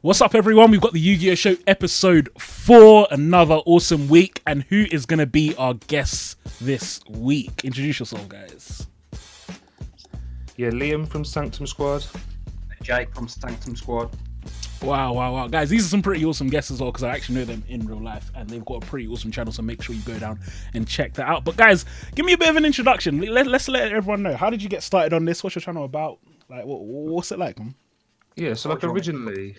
What's up, everyone? We've got the Yu-Gi-Oh! Show episode 4, another awesome week. And who is going to be our guest this week? Introduce yourself, guys. Yeah, Liam from Sanctum Squad. Jake from Sanctum Squad. Wow. Guys, these are some pretty awesome guests as well, because I actually know them in real life, and they've got a pretty awesome channel, so make sure you go down and check that out. But guys, give me a bit of an introduction. Let's let everyone know. How did you get started on this? What's your channel about? Like, what's it like? Yeah, so like originally,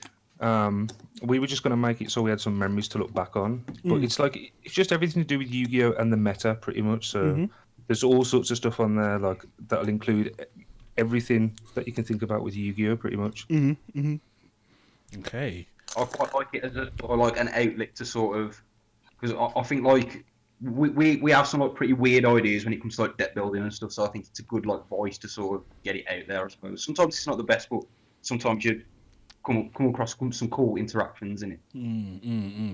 we were just going to make it so we had some memories to look back on. But it's just everything to do with Yu-Gi-Oh! And the meta, pretty much. So there's all sorts of stuff on there, like that'll include everything that you can think about with Yu-Gi-Oh! Pretty much. Okay. I quite like it as an outlet to sort of, because I think like we have some like pretty weird ideas when it comes to like deck building and stuff. So I think it's a good like voice to sort of get it out there. I suppose sometimes it's not the best, but sometimes you come across some cool interactions in it.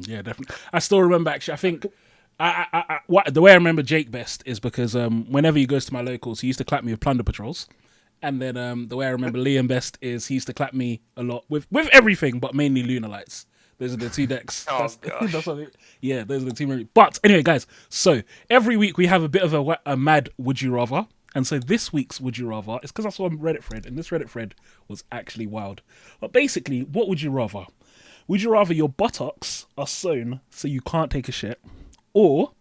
Yeah, definitely. I still remember, actually, I think the way I remember Jake best is because whenever he goes to my locals, he used to clap me with plunder patrols. And then the way I remember Liam best is he used to clap me a lot with everything, but mainly Lunar Lights. Those are the two decks. Oh, gosh. Those are the two. But anyway, guys, so every week we have a bit of a mad Would You Rather. And so this week's Would You Rather is because I saw a Reddit thread, and this Reddit thread was actually wild. But basically, what would you rather? Would you rather your buttocks are sewn so you can't take a shit, or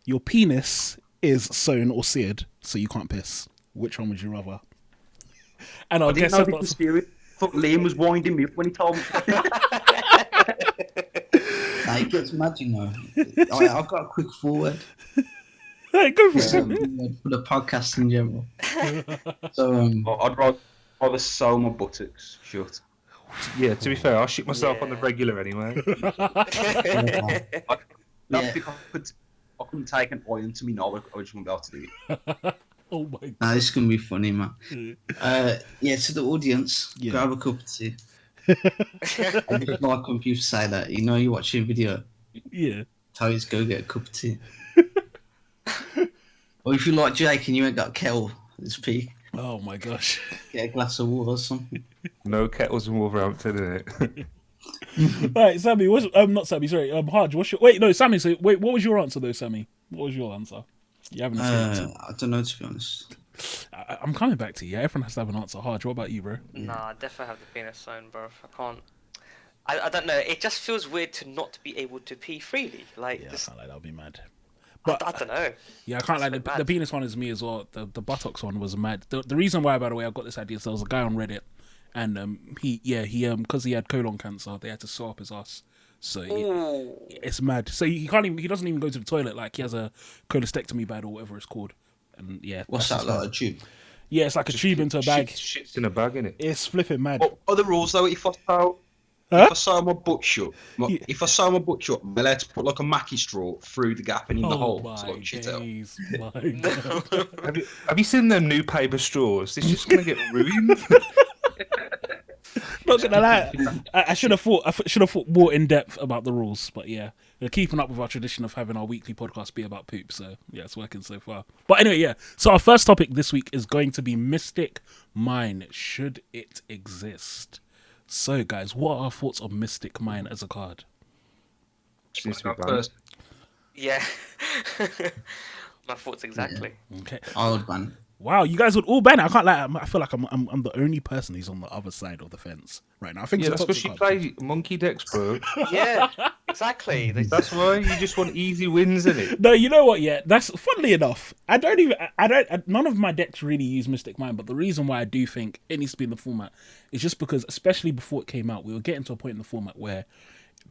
your penis is sewn or seared so you can't piss? Which one would you rather? And I didn't know the spirit. I thought Liam was winding me up when he told me. It gets mad, you know. I've got a quick forward. Hey, go for it. For the podcast in general. So I'd rather sew my buttocks shut. Yeah, to be fair, I shit myself on the regular anyway. I don't think I couldn't take an iron to me now. I just wouldn't be able to do it. Oh my god. this is gonna be funny, man. To the audience, grab a cup of tea. I just like when people say that, you know, you watch a video, tell you to go get a cup of tea. Or if you like Jake and you ain't got a kettle, it's peak. Oh my gosh. Get a glass of water or something. No kettles in Wolverhampton, innit? Right, Sammy, not Sammy, sorry, Harj, Sammy, so what was your answer though, Sammy? What was your answer? You haven't answered. I don't know, to be honest. I'm coming back to you. Everyone has to have an answer. Harj, what about you, bro? Nah, I definitely have the penis sewn, bro. I can't. I don't know. It just feels weird to not be able to pee freely. Like, Yeah, I can't lie, that would be mad. But I don't know. Yeah, I can't lie. The penis one is me as well. The buttocks one was mad. The reason why, by the way, I got this idea, so there was a guy on Reddit, and he because he had colon cancer, they had to sew up his ass. So it's mad. So he doesn't even go to the toilet. Like, he has a cholecystectomy bag or whatever it's called. And yeah, what's that, like a tube? Yeah, it's like a tube into a bag. Shit's in a bag, innit? It's flipping mad. What are the rules though? If I sew my butt shut, I'm allowed to put like a Mackie straw through the gap and in the hole to like shit out. Have you seen them new paper straws? It's just gonna get ruined. Not gonna lie, I should have thought more in depth about the rules, but yeah, we're keeping up with our tradition of having our weekly podcast be about poop. So yeah, it's working so far. But anyway, yeah. So our first topic this week is going to be Mystic Mine. Should it exist? So guys, what are our thoughts on Mystic Mine as a card? First. Yeah. My thoughts exactly. Okay. I would ban. Wow, you guys would all ban it. I can't lie. I feel like I'm the only person who's on the other side of the fence right now. I think that's because you play monkey decks, bro. Yeah, exactly. That's why you just want easy wins, innit? No, you know what? Yeah, that's funnily enough. None of my decks really use Mystic Mine, but the reason why I do think it needs to be in the format is just because, especially before it came out, we were getting to a point in the format where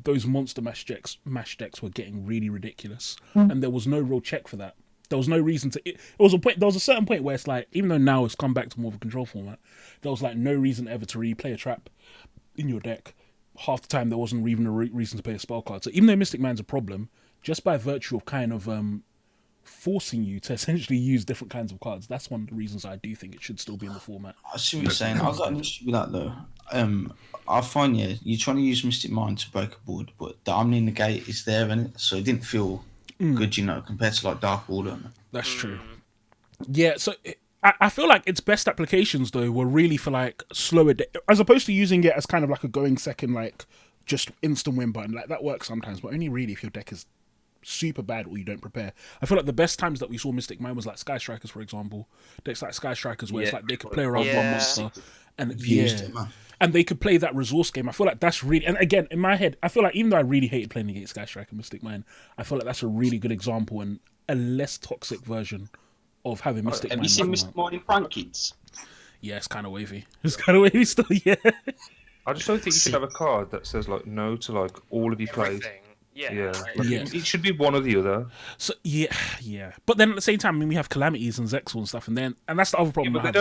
those monster mash decks were getting really ridiculous, and there was no real check for that. There was no reason to. There was a certain point where it's like, even though now it's come back to more of a control format, there was like no reason ever to really play a trap in your deck. Half the time there wasn't even a reason to play a spell card. So even though Mystic Mine's a problem, just by virtue of kind of forcing you to essentially use different kinds of cards, that's one of the reasons I do think it should still be in the format. I see what you're saying. I've got an issue with that though. I find you're trying to use Mystic Mine to break a board, but the Omni Negate is there, innit? So it didn't feel good, you know, compared to like Dark Order. That's true. Yeah, so I feel like its best applications though were really for like slower, as opposed to using it as kind of like a going second, like just instant win button. Like that works sometimes, but only really if your deck is super bad or you don't prepare. I feel like the best times that we saw Mystic Mine was like Sky Strikers, for example. Decks like Sky Strikers where it's like they could play around one monster and and they could play that resource game. I feel like that's really, and again in my head, I feel like even though I really hated playing against Sky Striker and Mystic Mine, I feel like that's a really good example and a less toxic version of having Mystic Mine. Have you seen Mystic Mine in Prank Kids? Yeah, it's kind of wavy. It's kind of wavy still. Yeah. I just don't think you should have a card that says like no to like all of your plays. Yeah. It should be one or the other. So yeah. But then at the same time, I mean, we have Calamities and Zexal and stuff, and that's the other problem. Yeah, but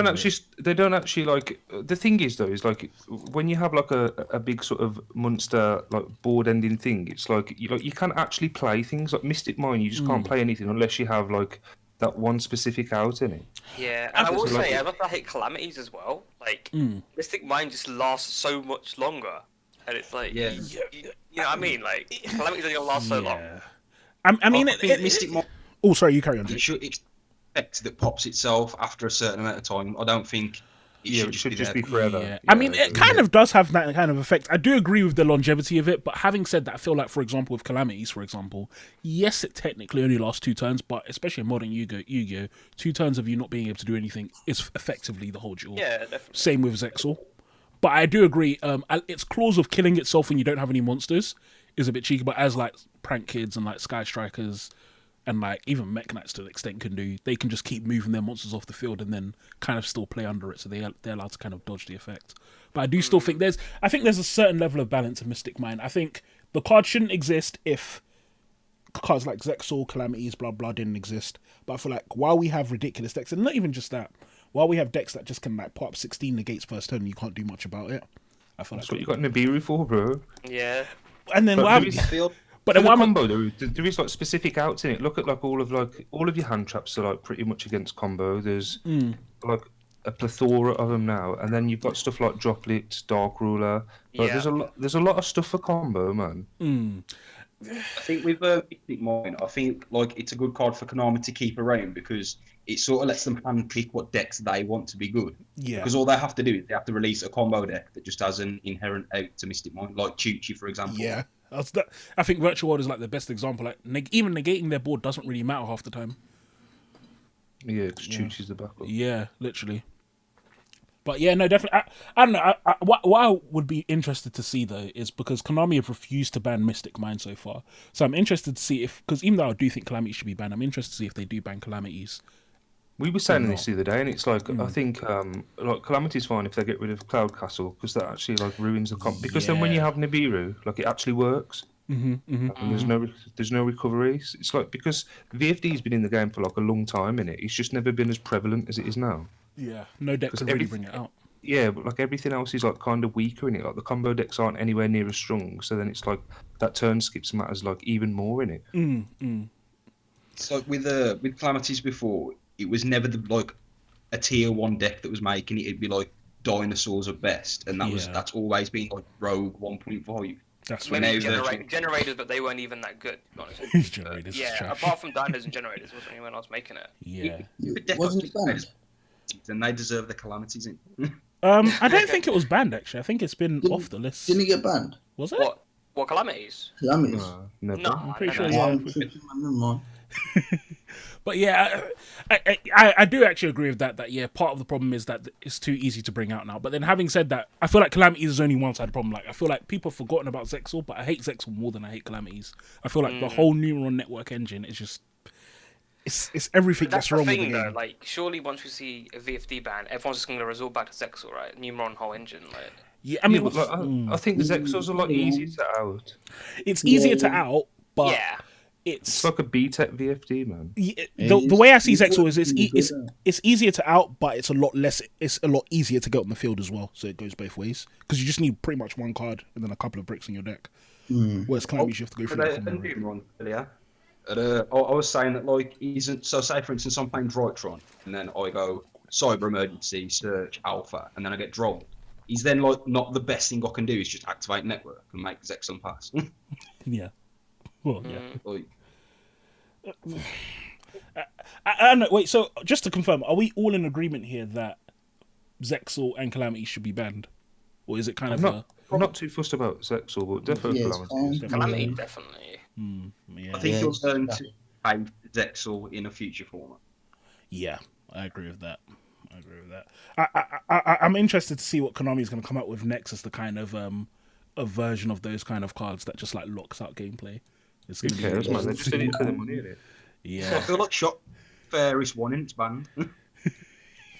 they don't actually like. The thing is though, is like when you have like a big sort of monster like board ending thing, it's like you can't actually play things like Mystic Mine. You just can't play anything unless you have like that one specific out in it. Yeah, and I will say, I hate Calamities as well. Like Mystic Mine just lasts so much longer. And it's like, you know what I mean? Like, Calamity's only gonna last so long. I mean, Mystic Mine. Oh, sorry, you carry on. It should expect that pops itself after a certain amount of time. I don't think it should just be forever. Yeah. I mean, it kind of does have that kind of effect. I do agree with the longevity of it, but having said that, I feel like, for example, with Calamities, for example, yes, it technically only lasts 2 turns, but especially in modern Yu-Gi-Oh, 2 turns of you not being able to do anything is effectively the whole duel. Yeah, definitely. Same with Zexal. But I do agree, its clause of killing itself when you don't have any monsters is a bit cheeky, but as like Prank Kids and like Sky Strikers and like even Mech Knights to an extent can do, they can just keep moving their monsters off the field and then kind of still play under it, so they're allowed to kind of dodge the effect. But I do still think there's a certain level of balance in Mystic Mine. I think the card shouldn't exist if cards like Zexal, Calamities, blah blah didn't exist. But I feel like while we have ridiculous decks, and not even just that, while we have decks that just can like put up 16 negates first turn and you can't do much about it, I feel that's what you got Nibiru for, bro. Yeah. And then but then the combo there is like specific outs in it. Look at like all of your hand traps are like pretty much against combo. There's like a plethora of them now, and then you've got stuff like Droplets, Dark Ruler. Like, there's a lot of stuff for combo, man. I think with Mystic Mine, I think like it's a good card for Konami to keep around because it sort of lets them handpick what decks they want to be good. Yeah. Because all they have to do is they have to release a combo deck that just has an inherent out to Mystic Mine, like Chuchi, for example. Yeah. I think Virtual World is like the best example. Like even negating their board doesn't really matter half the time. Yeah, because Chuchi's the backup. Yeah, literally. But yeah, no, definitely. I don't know. What I would be interested to see though is because Konami have refused to ban Mystic Mine so far. So I'm interested to see because even though I do think Calamities should be banned, I'm interested to see if they do ban Calamities. We were saying this the other day, and it's like I think like Calamity's fine if they get rid of Cloud Castle because that actually like ruins the comp. Because then when you have Nibiru, like it actually works. And there's no recoveries. It's like because VFD's been in the game for like a long time, innit? It's just never been as prevalent as it is now. Yeah, no deck can really bring it out. Yeah, but like everything else is like kind of weaker in it. Like the combo decks aren't anywhere near as strong, so then it's like that turn skips matters like even more in it. So with Calamities before, it was never like a tier 1 deck that was making it. It'd be like dinosaurs at best, and that's always been like Rogue 1.5. That's maybe generators, but they weren't even that good. Generators, apart from dinos and generators, wasn't anyone else making it? Yeah, wasn't it banned? And they deserve the Calamities in. I don't think it was banned actually. I think it's been off the list. Didn't it get banned? Was it? What Calamities? Calamities. No, I'm pretty sure. Yeah. But yeah, I do actually agree with that. That yeah, part of the problem is that it's too easy to bring out now. But then having said that, I feel like Calamities is only one side of the problem. Like I feel like people have forgotten about Zexal, but I hate Zexal more than I hate Calamities. I feel like the whole neural network engine is just it's everything that's wrong with the game. Though, like surely once we see a VFD ban, everyone's just going to resort back to Zexal, right? Neuron whole engine, like. Yeah, I mean, I think the Zexal's a lot easier to out. It's easier to out, but it's like a B-Tech VFD, man. The way I see Zexal is it's easier to out, but it's a lot easier to get on the field as well. So it goes both ways because you just need pretty much one card and then a couple of bricks in your deck. Whereas Calamities, you have to go through the combo. I was saying that like so say for instance I'm playing Drotron and then I go Cyber Emergency, Search, Alpha, and then I get dropped. He's then like not the best thing I can do is just activate Network and make Zexal pass. Yeah. Well, yeah. I don't know. Wait, so just to confirm, are we all in agreement here that Zexal and Calamity should be banned? Or is it kind I'm not too fussed about Zexal, but definitely Calamity. Calamity, definitely. I think you'll learn to play Zexal in a future format. Yeah, I agree with that. I'm interested to see what Konami's going to come up with next as the kind of a version of those kind of cards that just like locks out gameplay. It's going to be man. They're just in it for the money, isn't it? Yeah. So I feel like Shot Fairest one in its banned.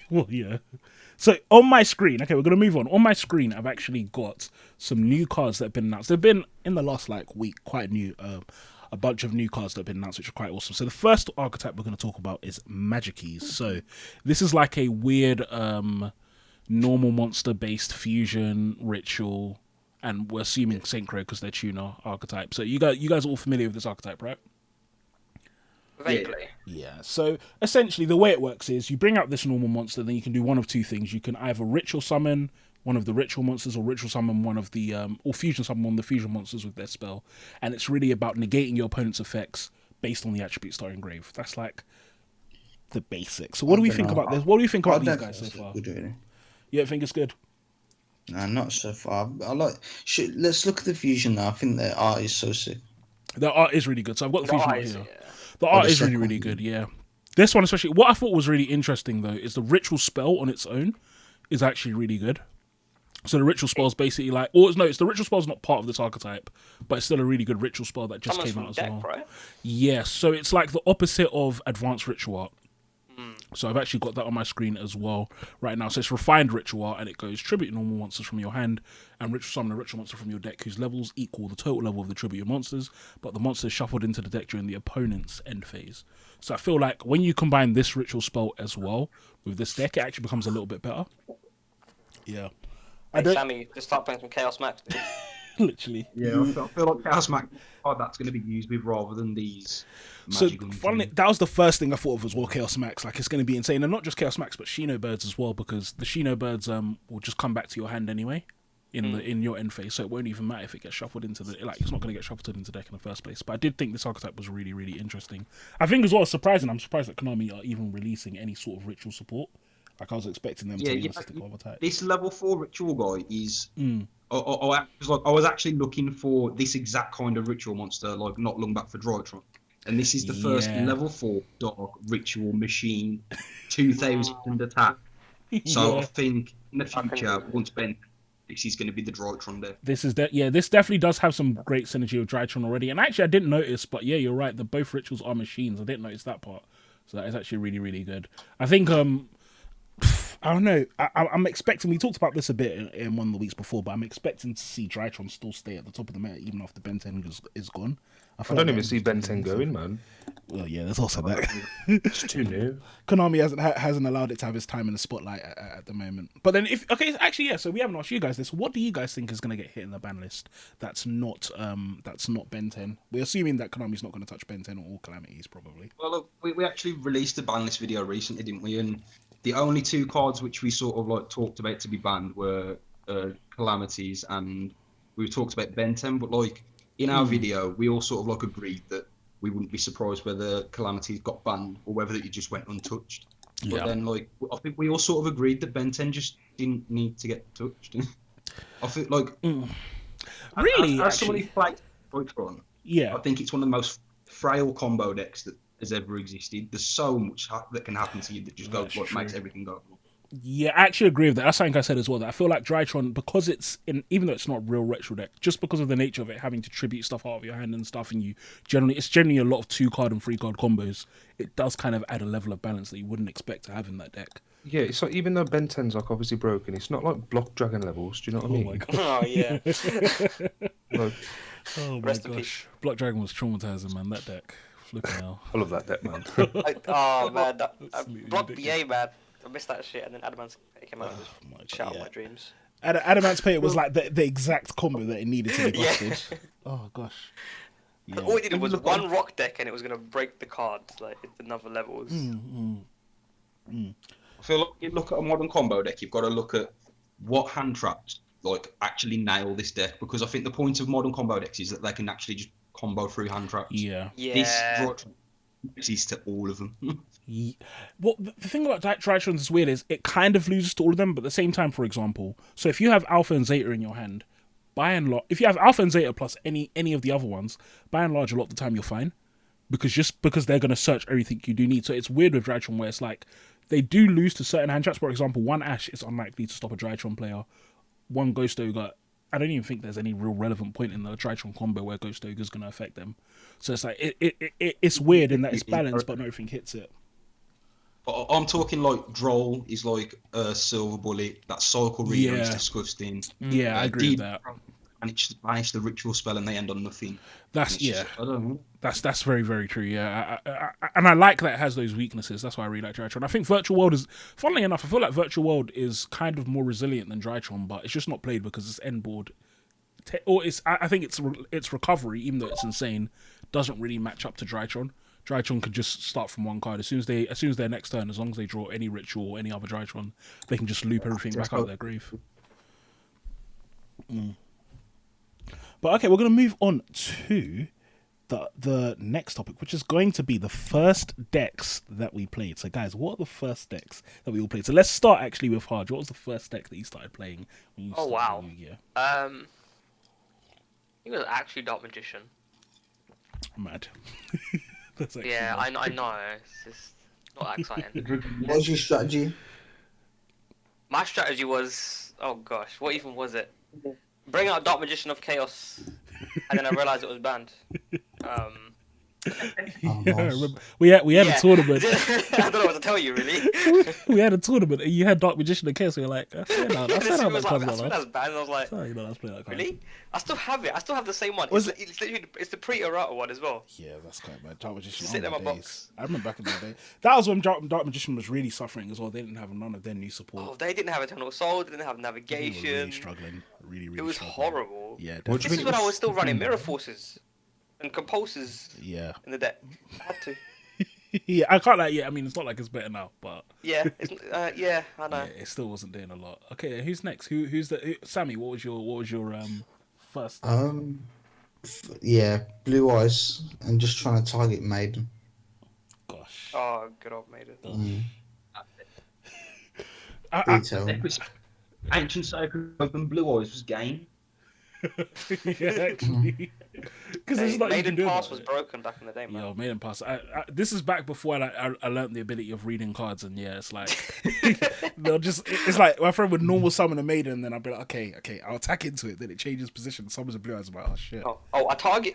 Well, yeah. So on my screen, okay, we're going to move on. On my screen, I've actually got some new cards that have been announced. They've been, in the last week, quite new. A bunch of new cards that have been announced, which are quite awesome. So the first archetype we're going to talk about is Magikeys. So this is like a weird normal monster-based fusion ritual, and we're assuming synchro because they're tuner archetype. So you guys are all familiar with this archetype, right? Vaguely. Yeah. So essentially, the way it works is you bring out this normal monster, then you can do one of two things. You can either ritual summon one of the ritual monsters, or ritual summon one of the, or fusion summon one of the fusion monsters with their spell. And it's really about negating your opponent's effects based on the attribute star engraved. That's like the basics. So what do we think about this? What do we think about these guys so far? Good, really. You don't think it's good? No, not so far. Let's look at the fusion now. I think the art is so sick. The art is really good. So I've got the fusion right here. Yeah. The art is really, really good, yeah. This one especially, what I thought was really interesting though, is the ritual spell on its own is actually really good. So the ritual spell is basically like, it's the ritual spell is not part of this archetype, but it's still a really good ritual spell that just came out as well. Right? Yeah, so it's like the opposite of advanced ritual art. So I've actually got that on my screen as well right now. So it's refined ritual art, and it goes tribute normal monsters from your hand and ritual summon a ritual monster from your deck whose levels equal the total level of the tribute monsters, but the monster is shuffled into the deck during the opponent's end phase. So I feel like when you combine this ritual spell as well with this deck, it actually becomes a little bit better. Yeah. Hey, Sammy, just start playing some Chaos Max. Literally. Yeah, I feel like Chaos Max that's going to be used with rather than these. So finally, that was the first thing I thought of as well. Chaos Max, like it's going to be insane, and not just Chaos Max, but Shino Birds as well, because the Shino Birds will just come back to your hand anyway in your end phase, so it won't even matter if it gets shuffled into the it's not going to get shuffled into the deck in the first place. But I did think this archetype was really, really interesting. I think as well, surprising. I'm surprised that Konami are even releasing any sort of ritual support. Like I was expecting them to be stick over type. This level 4 ritual guy is. I was actually looking for this exact kind of ritual monster, like not long back for Drytron, and this is the first level 4 dark ritual machine, 2000 attack. So I think in the future, once Ben, this is going to be the Drytron there. This definitely does have some great synergy with Drytron already. And actually, I didn't notice, but yeah, you're right. Both rituals are machines. I didn't notice that part, so that is actually really, really good. I think I don't know. I'm expecting. We talked about this a bit in one of the weeks before, but I'm expecting to see Drytron still stay at the top of the meta even after Ben 10 is gone. I don't even see Ben 10 going, man. Well, yeah, there's also that. It's too new. Konami hasn't allowed it to have its time in the spotlight at the moment. But then, so we haven't asked you guys this. What do you guys think is going to get hit in the ban list? That's not Ben 10. We're assuming that Konami's not going to touch Ben 10 or Calamities, probably. Well, look, we actually released a ban list video recently, didn't we? And the only two cards which we sort of like talked about to be banned were Calamities, and we talked about Ben 10. But like in our video, we all sort of like agreed that we wouldn't be surprised whether Calamities got banned or whether it just went untouched. But then, like, I think we all sort of agreed that Ben 10 just didn't need to get touched. I feel like really, as somebody who played Drytron, yeah, I think it's one of the most frail combo decks that has ever existed. There's so much that can happen to you that just makes everything go wrong. Yeah, I actually agree with that. That's something I said as well. That I feel like Drytron, because even though it's not real retro deck, just because of the nature of it having to tribute stuff out of your hand and stuff, and it's generally a lot of 2-card and 3-card combos. It does kind of add a level of balance that you wouldn't expect to have in that deck. Yeah, it's like even though Ben 10's like obviously broken, it's not like block dragon levels. Do you know what I mean? My gosh. Oh yeah. Like, oh my gosh, Block Dragon was traumatizing, man. That deck, flipping hell. I love that deck, man. Oh man, Block BA, man. I missed that shit, and then Adamant's came out and just shut out my dreams. Adamant's Paint was like the exact combo that it needed to be busted. Oh gosh. Yeah. All it did was one rock deck, and it was gonna break the cards like another levels. I feel like you look at a modern combo deck, you've got to look at what hand traps like actually nail this deck, because I think the point of modern combo decks is that they can actually just combo through hand traps. Yeah. This to all of them. Well, the thing about Drytrons is weird is it kind of loses to all of them, but at the same time, for example, so if you have Alpha and Zeta in your hand, by and large, if you have Alpha and Zeta plus any of the other ones, by and large, a lot of the time you're fine, because they're going to search everything you do need. So it's weird with Drytron where it's like they do lose to certain hand traps. For example, one Ash is unlikely to stop a Drytron player. One Ghost Ogre, I don't even think there's any real relevant point in the Drytron combo where Ghost Ogre is going to affect them. So it's like it's weird in that it's balanced, but not everything hits it. I'm talking like Droll is like a Silver Bullet. That Cycle Reader is disgusting. Yeah, I agree with that. And it's just banish the ritual spell and they end on nothing. That's I don't know. That's very, very true. Yeah, and I like that it has those weaknesses. That's why I really like Drytron. I think Virtual World is, funnily enough, I feel like Virtual World is kind of more resilient than Drytron, but it's just not played because its end board, or I think its recovery, even though it's insane, doesn't really match up to Drytron. Drytron could just start from one card as soon as their next turn, as long as they draw any ritual or any other Drytron, they can just loop everything back out of their grave. But okay, we're going to move on to the next topic, which is going to be the first decks that we played. So guys, what are the first decks that we all played? So let's start actually with Harj. What was the first deck that you started playing when you started playing Yu-Gi-Oh? I think it was actually Dark Magician. Mad. Yeah, I know. It's just not that exciting. What was your strategy? My strategy was, oh gosh, what even was it? Bring out Dark Magician of Chaos, and then I realised it was banned. Yeah, I remember. We had a tournament. I don't know what to tell you, really. We had a tournament, and you had Dark Magician of Chaos, so you're like, I said how that That's comes banned. I was like, let's play that card. really? I still have it. I still have the same one. It's the pre-errata one as well. Yeah, that's quite bad. Dark Magician. It's in my box. I remember back in the day. That was when Dark Magician was really suffering as well. They didn't have none of their new support. Oh, they didn't have Eternal Soul. They didn't have navigation. They were really struggling. Really It was struggling. horrible. Yeah, This is when I was still running Mirror Forces and Compulsors. Yeah. In the deck. I had to. Yeah, I can't like. Yeah, I mean, it's not like it's better now, but yeah, yeah, I know. Yeah, it still wasn't doing a lot. Okay, who's next? Who's Sammy? What was your first? Yeah, Blue Eyes, and just trying to target Maiden. Gosh. Oh, good old Maiden. Ancient Sacred Open Blue Eyes was game. Yeah, actually. Because it's like Maiden Pass was broken back in the day, man. Yo, Maiden Pass. This is back before I learned the ability of reading cards, and yeah, it's like it's like my friend would normal summon a Maiden, and then I'd be like, okay, I'll attack into it. Then it changes position, summons a Blue Eyes. I'm like, oh shit. I target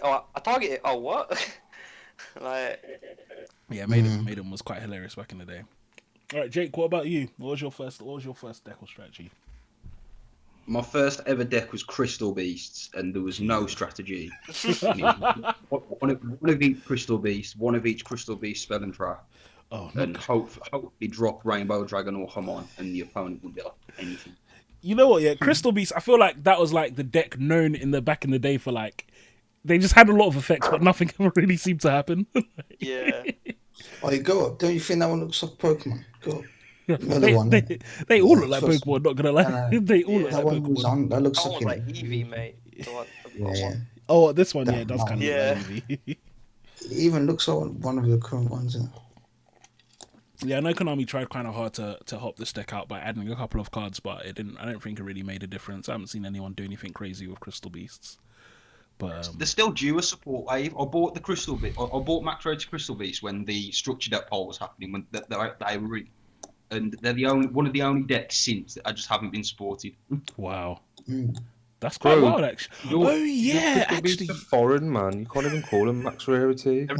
it. Oh what? Like. Yeah, Maiden was quite hilarious back in the day. All right, Jake, what about you? What was your first deck or strategy? My first ever deck was Crystal Beasts, and there was no strategy. one of each Crystal Beast, one of each Crystal Beast spell and trap, and hopefully drop Rainbow Dragon or Hamon, and the opponent would be like anything. You know what? Yeah, Crystal Beast. I feel like that was like the deck known back in the day for like they just had a lot of effects, but nothing ever really seemed to happen. Yeah. Oh, you go up. Don't you think that one looks like Pokemon? Go up. They all look like Pokemon, not gonna lie. They all look like Pokemon. That looks like Eevee, mate. Yeah. Oh, this one, it does kind of look like Eevee. It even looks like one of the current ones. Yeah, I know Konami tried kind of hard to help this deck out by adding a couple of cards, but it didn't. I don't think it really made a difference. I haven't seen anyone do anything crazy with Crystal Beasts. But they're still due a support wave. I bought the Crystal Beast. I bought Max Road's Crystal Beast when the structured deck poll was happening. When they were. And they're one of the only decks since that I just haven't been supported. Wow, that's quite wild, actually. Oh yeah, actually, a foreign man. You can't even call them max rarity. They're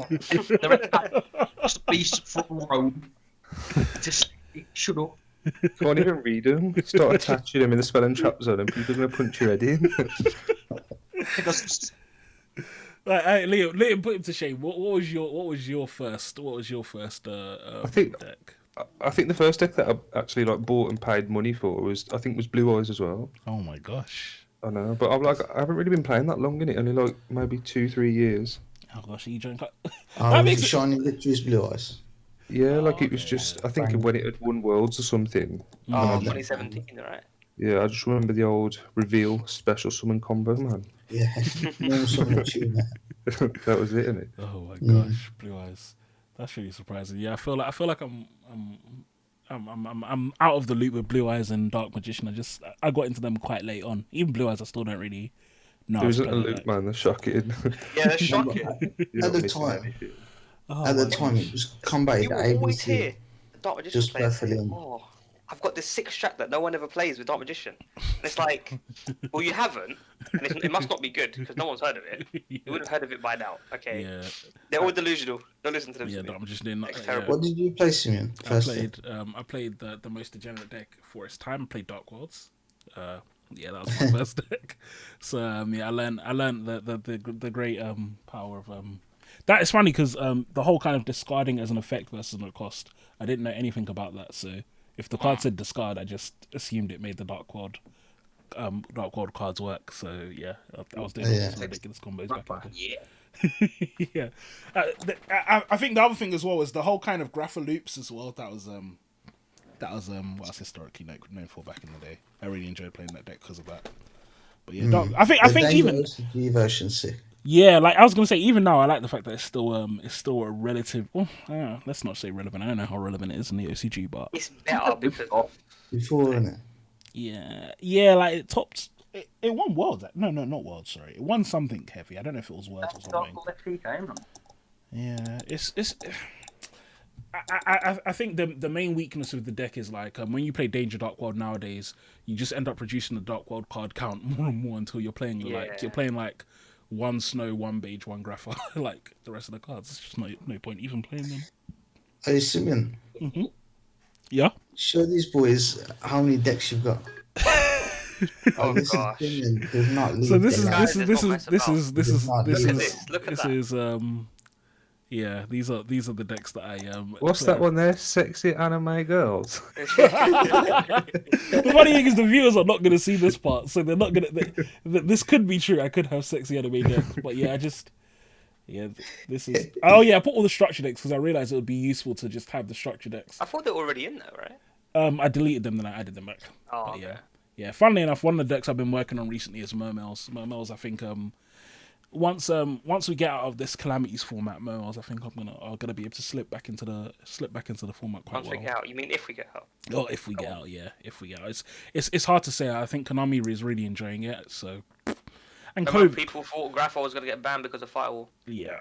beast from Rome. Just shut up. You can't even read them. Start attaching them in the spell and trap zone, and people are gonna punch your head in. Right, Liam, put him to shame. What was your first deck? I think the first deck that I actually bought and paid money for was Blue Eyes as well. Oh my gosh! I know, but I haven't really been playing that long in it. Only maybe 2-3 years. Oh gosh, are you joining? Shiny Victory's Blue Eyes. Yeah, it was just I think when it had won Worlds or something. Oh, 2017, right? Yeah, I just remember the old reveal special summon combo, man. Yeah, no summon tuna. That was it, innit? Oh my gosh, Blue Eyes. That's really surprising. Yeah, I feel like I'm out of the loop with Blue Eyes and Dark Magician. I got into them quite late on. Even Blue Eyes, I still don't really know. There isn't a loop, man. They're shocking. Yeah, they're shocking. At the time, it was combated You at will always ABC. hear Dark Magician Just players perfectly say, on. "Oh, I've got this 6th track that no one ever plays with Dark Magician." And it's like, well, you haven't, and it must not be good because no one's heard of it. You would have heard of it by now. Okay, Yeah, they're all delusional. Don't listen to them. yeah. Dark Magician did not. It's Yeah. terrible. What did you play, Simeon? I First played the most degenerate deck for its time. I played Dark Worlds. Yeah, that was my first deck. So yeah, I learned the great power of that. Is funny because the whole kind of discarding as an effect versus a cost. I didn't know anything about that. So if the card said discard, I just assumed it made the Dark World cards work. So yeah, I was doing some ridiculous combos back in the day. Yeah. Yeah, I think the other thing as well was the whole kind of grapha loops as well. That was what I was historically known for back in the day. I really enjoyed playing that deck because of that. But yeah, I think even OCG version sick. yeah, like I was gonna say, even now I like the fact that it's still a relative. Well, let's not say relevant. I don't know how relevant it is in the OCG, but It's better because Before, innit? yeah, like it topped. It won Worlds. No, not Worlds. Sorry, it won something heavy. I don't know if it was Worlds or something. Yeah, it's. I think the main weakness of the deck is like when you play Danger Dark World nowadays, you just end up producing the Dark World card count more and more until you're playing like one Snow, one Beige, one Grapha, like the rest of the cards. It's just no point even playing them. Hey, Simeon, Yeah. show these boys how many decks you've got. oh This gosh. is Simeon does not leave So this is decks. yeah, these are the decks that I What's that one there? Sexy anime girls. The funny thing is the viewers are not going to see this part, so they're not going to. This could be true. I could have sexy anime decks, but yeah, this is. Oh yeah, I put all the structure decks because I realized it would be useful to just have the structure decks. I thought they were already in there, right? I deleted them, then I added them back. Oh, But okay. yeah. Funnily enough, one of the decks I've been working on recently is Mermails. Mermails, I think once we get out of this Calamities format, Mermails, I think I'm gonna be able to slip back into the format quite Once we well. get out, you mean if we get out? Oh, if we get out, yeah, if we get out, it's hard to say. I think Konami is really enjoying it. So, and Remember people thought Grapho was gonna get banned because of Firewall. yeah.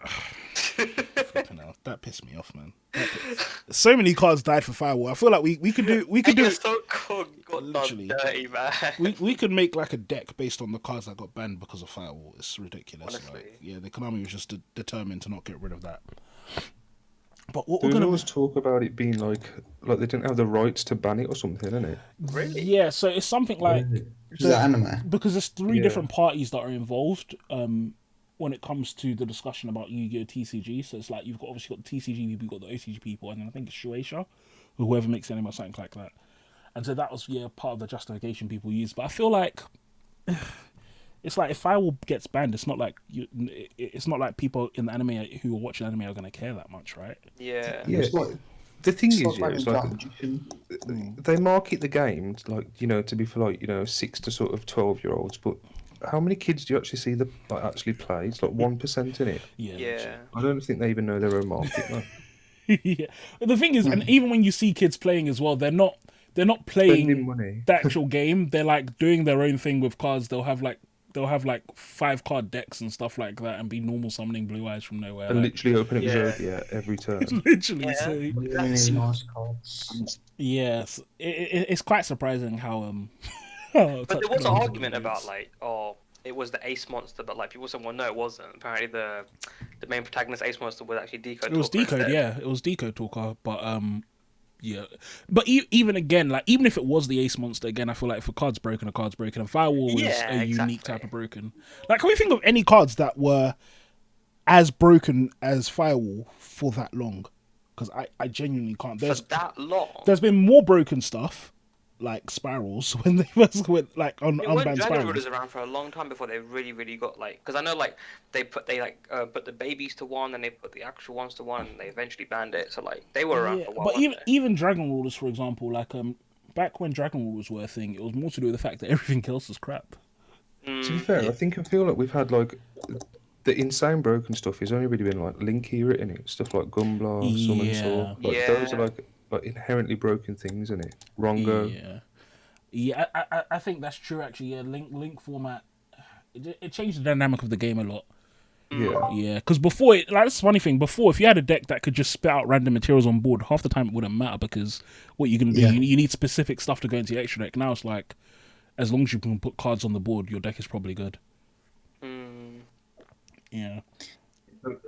Fucking hell, that pissed me off, man. So many cards died for Firewall. I feel like we could do So cool, got Literally. done dirty, man. we could make like a deck based on the cards that got banned because of Firewall. It's ridiculous. Honestly. Like, yeah, the Konami was just determined to not get rid of that. But what There we're was gonna always talk about it being like they didn't have the rights to ban it or something, isn't it? Really? yeah, so it's something like Is that anime? because there's three Yeah. different parties that are involved when it comes to the discussion about Yu-Gi-Oh! TCG. So it's like you've obviously got the TCG people, you've got the OCG people, and then I think it's Shueisha, or whoever makes anime or something like that. And so that was part of the justification people used. But I feel like it's like if Firewall gets banned, it's not like people in the anime who are watching anime are going to care that much, right? Yeah. Yeah. It's like, The thing it's is, like it's Dark like Magician. they market the game to be for 6 to sort of 12-year-olds, but how many kids do you actually see that actually play? It's like 1% in it. Yeah. I don't think they even know their own market. No. Yeah. But the thing is, and even when you see kids playing as well, they're not Spending playing money. the actual game. They're like doing their own thing with cards. They'll have like 5-card decks and stuff like that, and be normal summoning Blue Eyes from nowhere. And like, literally open it Yeah. Zodiac every turn. literally. Yeah. So Really nice cards. yes, it's quite surprising how But there was an argument about it was the Ace Monster, but like people said, well, no, it wasn't. Apparently, the main protagonist Ace Monster was actually Decode. it was Talker Decode, instead. yeah, it was Decode Talker, but yeah, but even again, like even if it was the Ace Monster again, I feel like if a card's broken, a card's broken, and Firewall was Yeah, a unique exactly. type of broken. Like, can we think of any cards that were as broken as Firewall for that long? Because I genuinely can't. For that long. There's been more broken stuff, like Spirals, when they first went like on When unbanned Dragon Spirals. Rulers around for a long time before they really got because I know they put the babies to one, and they put the actual ones to one, and they eventually banned it. So they were around Yeah, for a while. but weren't they? even Dragon Rulers, for example, like back when Dragon Rulers were a thing, it was more to do with the fact that everything else was crap. To be fair, I feel like we've had the insane broken stuff has only really been like Link here in it. Stuff like Gunblar, Summon Sword. Like, those are like inherently broken things in it. Rongo. Yeah, I think that's true actually. Yeah, Link format, it changed the dynamic of the game a lot. Yeah, because before that's the funny thing. Before, if you had a deck that could just spit out random materials on board, half the time it wouldn't matter because what you're gonna do, you need specific stuff to go into your extra deck. Now it's like, as long as you can put cards on the board, your deck is probably good. Yeah.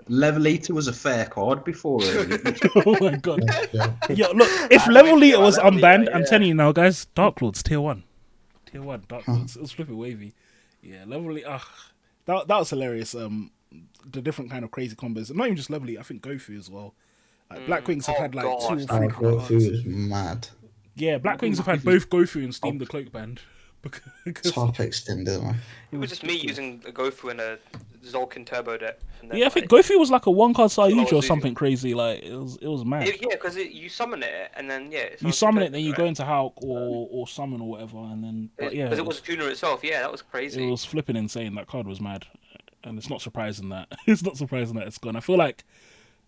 Level Eater was a fair card before. Oh my god. Yo, look, if Level Eater was unbanned, I'm telling you now, guys, Dark Lords tier 1. Tier 1 Dark Lords. It was flipping wavy. Yeah, Level Eater. That was hilarious. The different kind of crazy combos. Not even just Level Eater, I think Gofu as well. Blackwings have had like 2 or 3 cards. Gofu is mad. Yeah, Blackwings have had both Gofu and Steam the Cloak Band. Top extender, man. It was just me using a Gofu and a Zolkin Turbo deck. Yeah, I think Gofu was like a 1-card Sayuji or something crazy. Like it was mad. Yeah, because you summon it and then you summon it, then you go into Hulk or summon or whatever, and then because it was a tuner itself. Yeah, that was crazy. It was flipping insane. That card was mad, and it's not surprising that it's gone. I feel like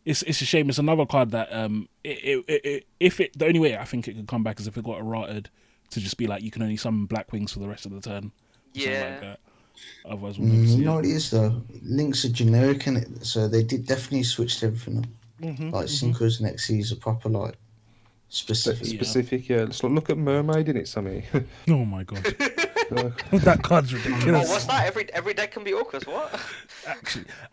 it's a shame. It's another card that the only way I think it could come back is if it got errated to just be like you can only summon Blackwings for the rest of the turn. Yeah. Like that. Otherwise, we'll never see you know what it is though? Links are generic in it, so they did definitely switched everything up. Like Synchros and XCs are proper like specific. Yeah. Let's look at Mermaid in it, Sammy. Oh my god. That card's ridiculous. Oh, what's that? Every deck can be Orcus. What?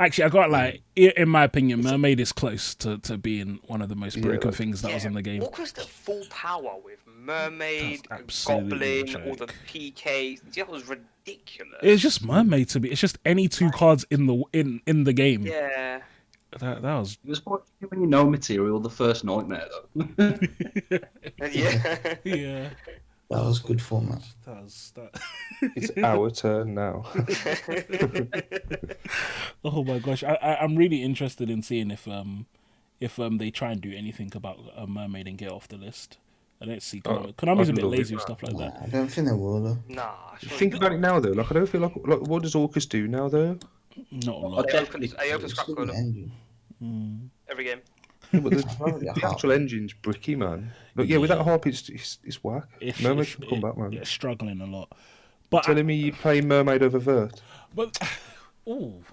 Actually, I got like, in my opinion, Mermaid is close to being one of the most broken things that was in the game. Orcus at full power with Mermaid, Goblin, all the PKs. That was ridiculous. It's just Mermaid to me. It's just any 2 cards in the game. Yeah. That was. It was quite when you know material. The first nightmare though. Yeah. Yeah. That was good format. It's our turn now. Oh my gosh, I'm really interested in seeing if they try and do anything about a Mermaid and get off the list. I don't see Konami's a bit lazy with stuff like that. I don't think they will though. Nah. Think about it now though. Like I don't feel like what does Orcus do now though? Not a lot. I open Scrap Code every game. Yeah, but the actual engine's bricky, man. But yeah, with that harp, it's whack. Mermaid should come back, man. It's struggling a lot. But telling me you play Mermaid over Vert. But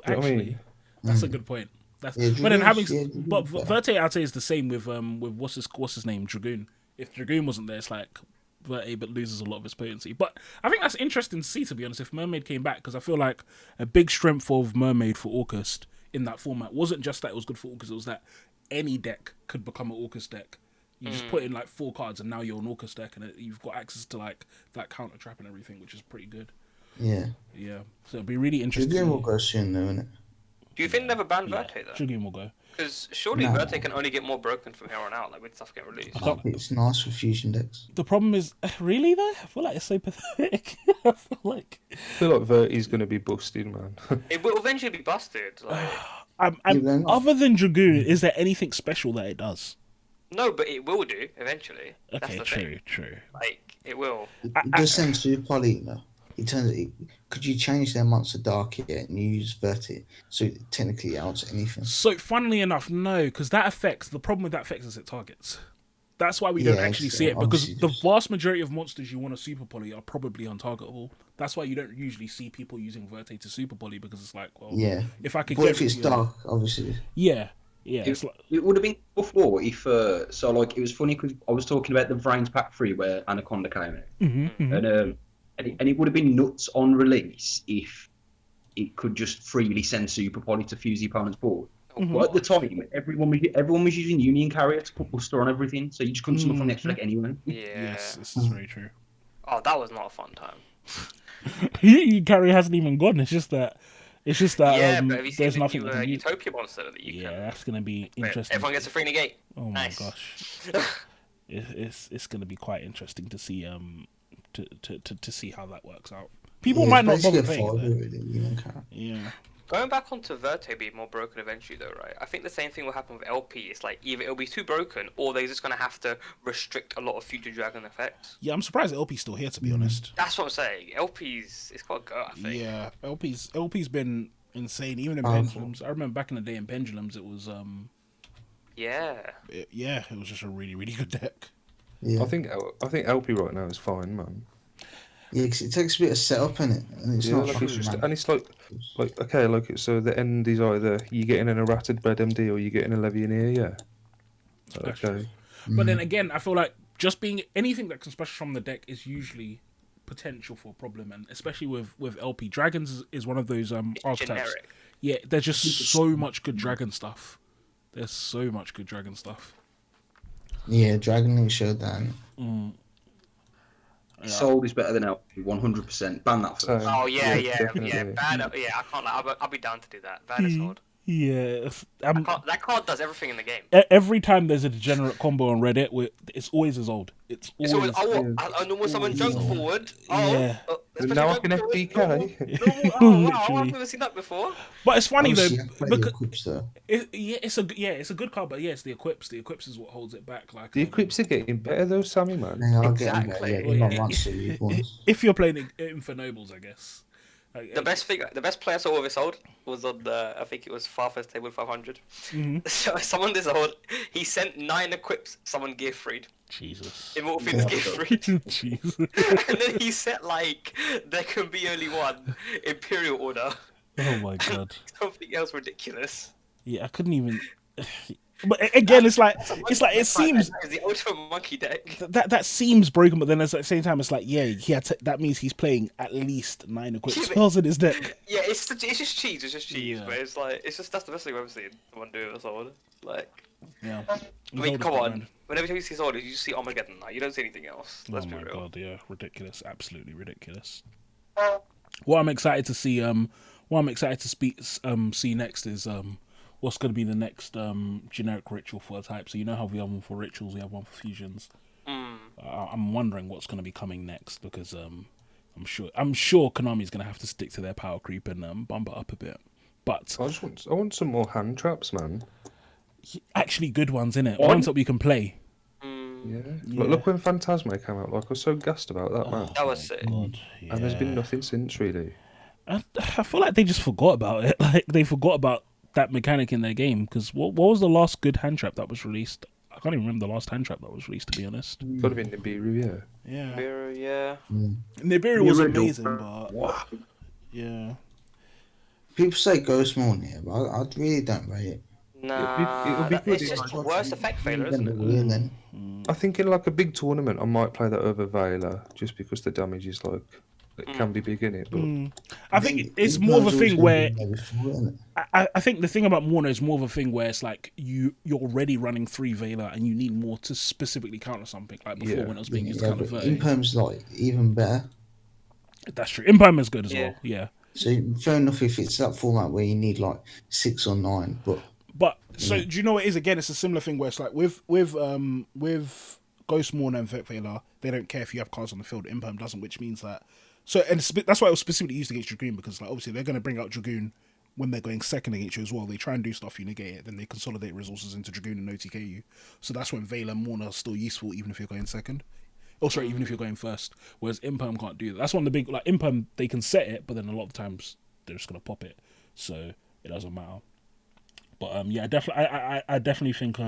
actually, that's a good point. But then Verte, I'd say, is the same with what's his name, Dragoon. If Dragoon wasn't there, it's like Verte but loses a lot of its potency. But I think that's interesting to see, to be honest, if Mermaid came back, because I feel like a big strength of Mermaid for Orcus in that format wasn't just that it was good for Orcus, it was that any deck could become an Orcus deck. You just put in like 4 cards and now you're an Orcus deck, and you've got access to like that counter trap and everything, which is pretty good. Yeah. So it'd be really interesting. Dragoon will go soon though, innit? Do you think they'll never ban Verte though? Dragoon will go. Because surely Verte can only get more broken from here on out, like with stuff getting released. It's nice for fusion decks. The problem is, really though, I feel like it's so pathetic. I feel like Verte is going to be busted, man. It will eventually be busted. Like... other than Dragoon, is there anything special that it does? No, but it will do eventually. Okay, That's the true. Like it will. It does send Super Poly though. Could you change their monster dark here and you use Verte? So technically it outs anything. So funnily enough, no, because the problem with that effect is it targets. That's why we don't actually see it, because the vast majority of monsters you want to super poly are probably untargetable. That's why you don't usually see people using Verte to super poly, because it's like, well, if I could get if it's dark, obviously. Yeah. It would have been before if so like it was funny because I was talking about the Vrains Pack 3 where Anaconda came out, and it would have been nuts on release if it could just freely send Super Poly to fuse the opponent's board. But at the time, everyone was using Union Carrier to put Buster on everything, so you just couldn't summon from the extra deck anyway. Yeah. Yes, this is very true. Oh, that was not a fun time. Union Carrier hasn't even gone. It's just that. Yeah, but have you seen there's the nothing new Utopia monster that you can... that's gonna be interesting. Everyone gets a free negate. Oh my gosh. It's gonna be quite interesting to see to see how that works out. People might not bother playing it. Yeah. Going back onto Verte being more broken eventually though, right? I think the same thing will happen with LP. It's like either it'll be too broken or they're just going to have to restrict a lot of future Dragon effects. Yeah, I'm surprised LP's still here, to be honest. That's what I'm saying. It's got to go, I think. Yeah, LP's been insane. Even in Pendulums, I remember back in the day in Pendulums, it was it was just a really, really good deck. Yeah. I think LP right now is fine, man. Yeah, because it takes a bit of setup in it, and it's not. Like and it's like okay, like so the end is either you getting an errated bred MD or you getting a Levianeer, yeah. Okay. But then again, I feel like just being anything that can special from the deck is usually potential for a problem, and especially with LP. Dragons is one of those archetypes. Generic. Yeah, there's just so much good dragon stuff. There's so much good dragon stuff. Yeah, Dragon Link Showdown. Sold is better than LP, 100%. Ban that first. Oh yeah. Ban, I can't. I'll be down to do that. Ban is sold. Yeah, that card does everything in the game. Every time there's a degenerate combo on Reddit, it's always as old. It's always. I know when someone jump forward. Now I can FBK. Wow, I've never seen that before. But it's funny though, because it's a good card, but it's the equips. The equips is what holds it back. Like the equips are getting better though, Sammy man. Exactly. If you're playing Infernobles, I guess. The best player I saw this old was on I think it was Farfetch'd table 500. So someone this old, he sent 9 equips. Someone gear freed. Jesus. Immortal Phoenix gear freed. Jesus. And then he said there can be only one Imperial Order. Oh my god. Something else ridiculous. Yeah, I couldn't even. But again, it seems the ultimate monkey deck. That seems broken, but then at the same time, it's like that means he's playing at least 9 equipped spells in his deck. Yeah, it's just cheese. It's just cheese, but it's just that's the best thing I've ever seen someone do with Sword. Yeah. I mean, come on. Whenever you see Sword, you just see Armageddon. Now you don't see anything else. Let's be real. God, yeah, ridiculous, absolutely ridiculous. What I'm excited to see, see next is what's going to be the next generic ritual for a type. So you know how we have one for rituals, we have one for fusions. I'm wondering what's going to be coming next because I'm sure Konami's going to have to stick to their power creep and bump it up a bit. But I want some more hand traps, man. Actually, good ones, innit? Ones that we can play. Yeah. Look when Phantasma came out. I was so gassed about that, man. That was sick. God, yeah. And there's been nothing since, really. I feel like they just forgot about it. Like they forgot about that mechanic in their game. Because what was the last good hand trap that was released? I can't even remember the last hand trap that was released, to be honest. Got to be Nibiru, yeah. Yeah. Nibiru, yeah. Nibiru was amazing, but yeah. People say Ghost Morning, but I really don't rate it. Nah, it's just worse effect failure, isn't it? I think in like a big tournament, I might play that over Veiler, just because the damage is like it can be big in it. But I think it's more of a thing where I think the thing about Morna is more of a thing where it's like you're already running 3 Veiler and you need more to specifically counter something like before when it was being used to counter 30. Imperm's like even better. That's true. Imperm is good as well. Yeah. So fair enough if it's that format where you need like 6 or 9, but so do you know what it is? Again, it's a similar thing where it's like with Ghost Morna and Veiler, they don't care if you have cards on the field. Imperm doesn't, which means that. So and that's why it was specifically used against Dragoon because like obviously they're going to bring out Dragoon when they're going second against you as well. They try and do stuff, you negate it, then they consolidate resources into Dragoon and OTK you. So that's when Veiler and Morna are still useful even if you're going second. Oh, sorry, even if you're going first. Whereas Imperm can't do that. That's one of the big like Imperm. They can set it, but then a lot of times they're just going to pop it, so it doesn't matter. But yeah, definitely, I definitely think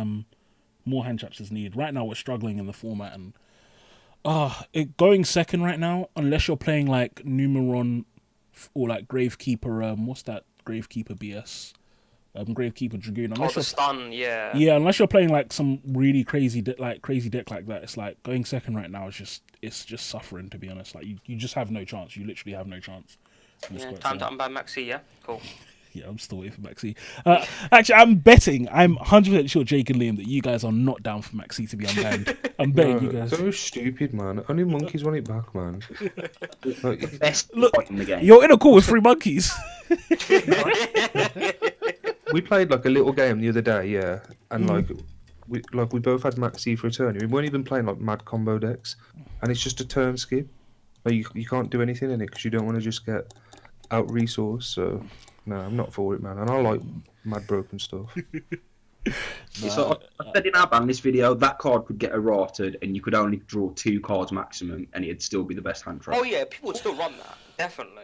more hand traps is needed. Right now, we're struggling in the format, and going second right now, unless you're playing like Numeron or like Gravekeeper. What's that Gravekeeper BS? Gravekeeper Dragoon. Unless you're stun, yeah. Yeah, unless you're playing like some really crazy deck like that, it's like going second right now is just suffering. To be honest, like you just have no chance. You literally have no chance. Yeah, time to unban Maxi. Yeah, cool. Yeah, I'm still waiting for Maxi. Actually, I'm 100% sure, Jake and Liam, that you guys are not down for Maxi to be unbanned. I'm betting you guys. So stupid, man. Only monkeys want it back, man. Look, in the game. You're in a call with 3 monkeys. We played like a little game the other day, yeah, and we both had Maxi for a turn. We weren't even playing like mad combo decks, and it's just a turn skip. Like you can't do anything in it because you don't want to just get out resource. So no, I'm not for it, man. And I like mad broken stuff. So I said in our Banlist video that card could get errated, and you could only draw 2 cards maximum, and it'd still be the best hand trap. Oh yeah, people would still run that, definitely.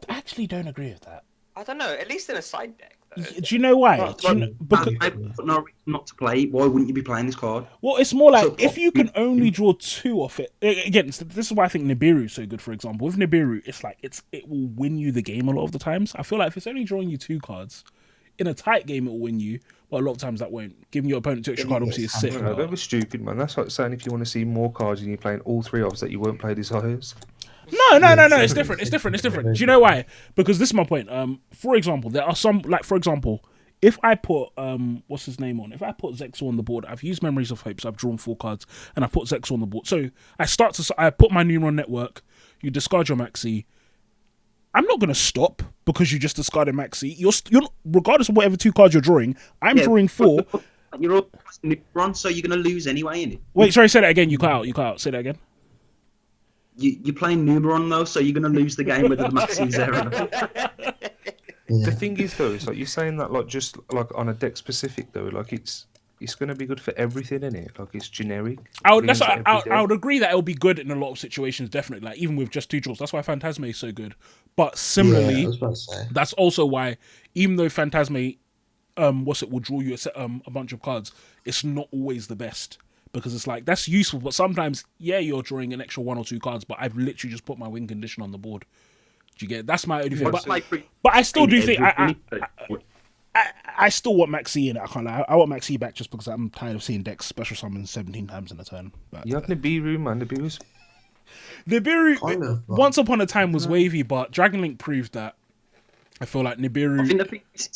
actually don't agree with that. I don't know. At least in a side deck. Do you know why? Because no reason not to play. Why wouldn't you be playing this card? Well, it's more like if you can only draw 2 off it. Again, this is why I think Nibiru is so good. For example, with Nibiru, it's like it will win you the game a lot of the times. I feel like if it's only drawing you 2 cards in a tight game, it will win you. But a lot of times that won't. Giving your opponent 2 extra cards obviously is sick. No, don't be stupid, man. That's like saying if you want to see more cards and you're playing all 3 offs that you won't play Desires. No. It's different. Do you know why? Because this is my point. For example, there are some for example, if I put what's his name on? If I put Zexor on the board, I've used Memories of Hope, so I've drawn 4 cards, and I put Zexor on the board. So I put my Neuron Network. You discard your Maxi. I'm not gonna stop because you just discarded Maxi. You're regardless of whatever 2 cards you're drawing. I'm drawing 4. You're all Neuron, so you're gonna lose anyway, innit? Wait, sorry, say that again. You cut out. Say that again. You're playing Numeron though, so you're going to lose the game whether the Maxi's there or not. The thing is though, it's like you're saying that like just like on a deck specific though, like it's going to be good for everything, isn't it? Like it's generic. I would agree that it will be good in a lot of situations, definitely. Like even with just 2 draws, that's why Phantasme is so good. But similarly, that's also why even though Phantasme, will draw you a bunch of cards, it's not always the best. Because it's like, that's useful, but sometimes, you're drawing an extra 1 or 2 cards, but I've literally just put my win condition on the board. Do you get it? That's my only thing. But I still do think, I still want Maxi in it. I can't lie. I want Maxi back just because I'm tired of seeing decks special summon 17 times in a turn. But, you have Nibiru, man. Nibiru, once upon a time was wavy, but Dragon Link proved that. I feel like Nibiru... I think the thing is,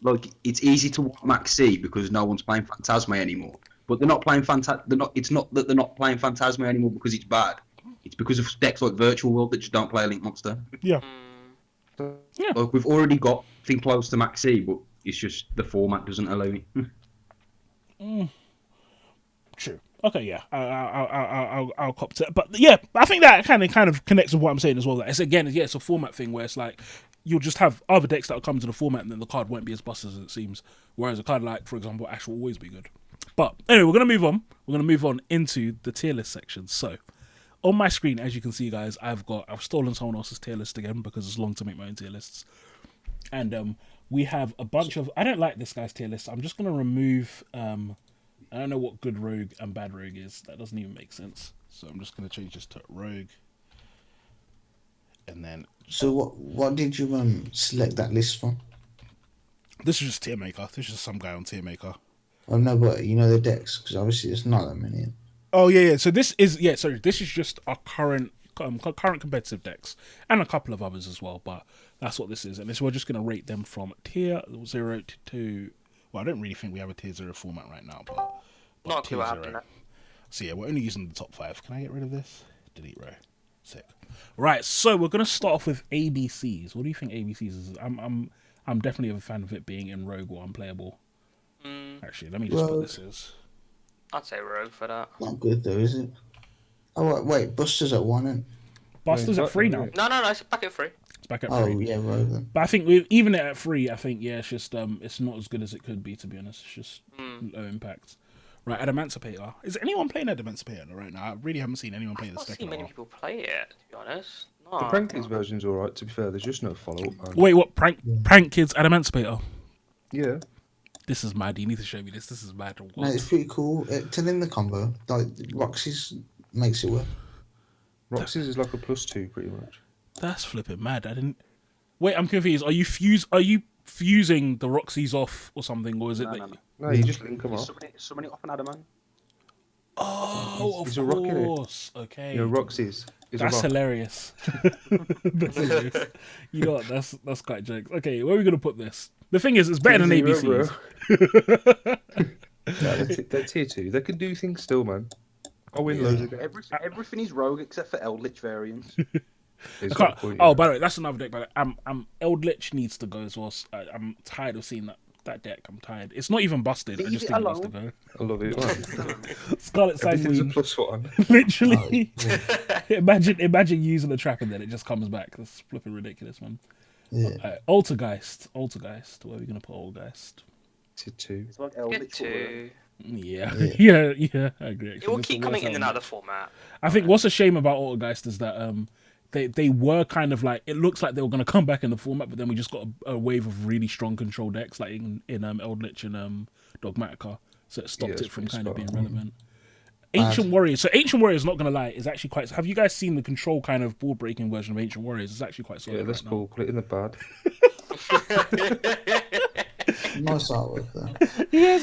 like, it's easy to want Maxi because no one's playing Phantasme anymore. But they're not playing It's not that they're not playing Phantasma anymore because it's bad. It's because of decks like Virtual World that just don't play a Link Monster. Yeah. Like we've already got thing close to Maxi, but it's just the format doesn't allow it. True. Okay. Yeah. I'll cop to that. But yeah, I think that kind of connects with what I'm saying as well. That it's it's a format thing where it's like you'll just have other decks that will come to the format and then the card won't be as busted as it seems. Whereas a card like, for example, Ash will always be good. But anyway, we're going to move on. We're going to move on into the tier list section. So, on my screen, as you can see, guys, I've stolen someone else's tier list again because it's long to make my own tier lists. And we have a bunch of... I don't like this guy's tier list. I'm just going to remove... I don't know what good rogue and bad rogue is. That doesn't even make sense. So I'm just going to change this to rogue. And then... So what did you select that list from? This is just tier maker. This is just some guy on tier maker. Oh no, but you know the decks because obviously there's not that many. Oh yeah. So this is this is just our current competitive decks and a couple of others as well. But that's what this is, and we're just gonna rate them from tier 0 to 2. Well, I don't really think we have a tier 0 format right now, but not tier too 0. happening. So yeah, we're only using the top 5. Can I get rid of this? Delete row. Sick. Right. So we're gonna start off with ABCs. What do you think ABCs is? I'm definitely a fan of it being in rogue or unplayable. Actually, let me just put this as... I'd say rogue for that. Not good though, is it? Oh wait, Buster's at 1, and Buster's at 3 now. No, it's back at 3. It's back at 3. Oh yeah, rogue then. But I think even at 3, I think it's just it's not as good as it could be, to be honest. It's just low impact. Right, Adamantipator. Is anyone playing Adamantipator right now? I really haven't seen anyone play this deck. I've not seen many people play it, to be honest. No. The Prank Kids version's alright, to be fair. There's just no follow-up. Wait, what? Prank Kids Adamantipator? Yeah. This is mad. You need to show me this. This is mad. No, it's pretty cool. Tell him the combo. Like Roxy's makes it work. Roxy's is like a +2 pretty much. That's flipping mad. I didn't... Wait, I'm confused. Are you fusing the Roxy's off or something, or is it... No, you just link them off. Summoning off an Adamant. Oh, He's of a rock in it. course. Okay. Yeah, Roxy's. That's hilarious. That's hilarious. You know what? That's quite jokes. Okay, where are we gonna put this? The thing is, it's better than ABCs. No, they're tier 2. They can do things still, man. I'll win loads of games. Everything is rogue except for Eldritch variants. Oh, by the way, that's another deck. By the way, Eldritch needs to go as well. I'm tired of seeing that deck. I'm tired. It's not even busted. I just think it needs to go. I love it. Scarlet Sanguine. Everything's a +1. Literally. Imagine using a trap and then it just comes back. That's flipping ridiculous, man. Yeah. Altergeist. Where are we gonna put Altergeist? Tier 2. It's like Get 2. Yeah, I agree. It will keep coming in and out of the format. I think what's a shame about Altergeist is that they were kind of like, it looks like they were going to come back in the format, but then we just got a wave of really strong control decks, like in Eldritch and Dogmatica, so it stopped it from kind of being relevant. Ancient Warriors. So Ancient Warriors, not gonna lie, is actually quite. Have you guys seen the control kind of board breaking version of Ancient Warriors? It's actually quite solid. Yeah, that's cool. Put it in the bad. Nice artwork though. Yeah,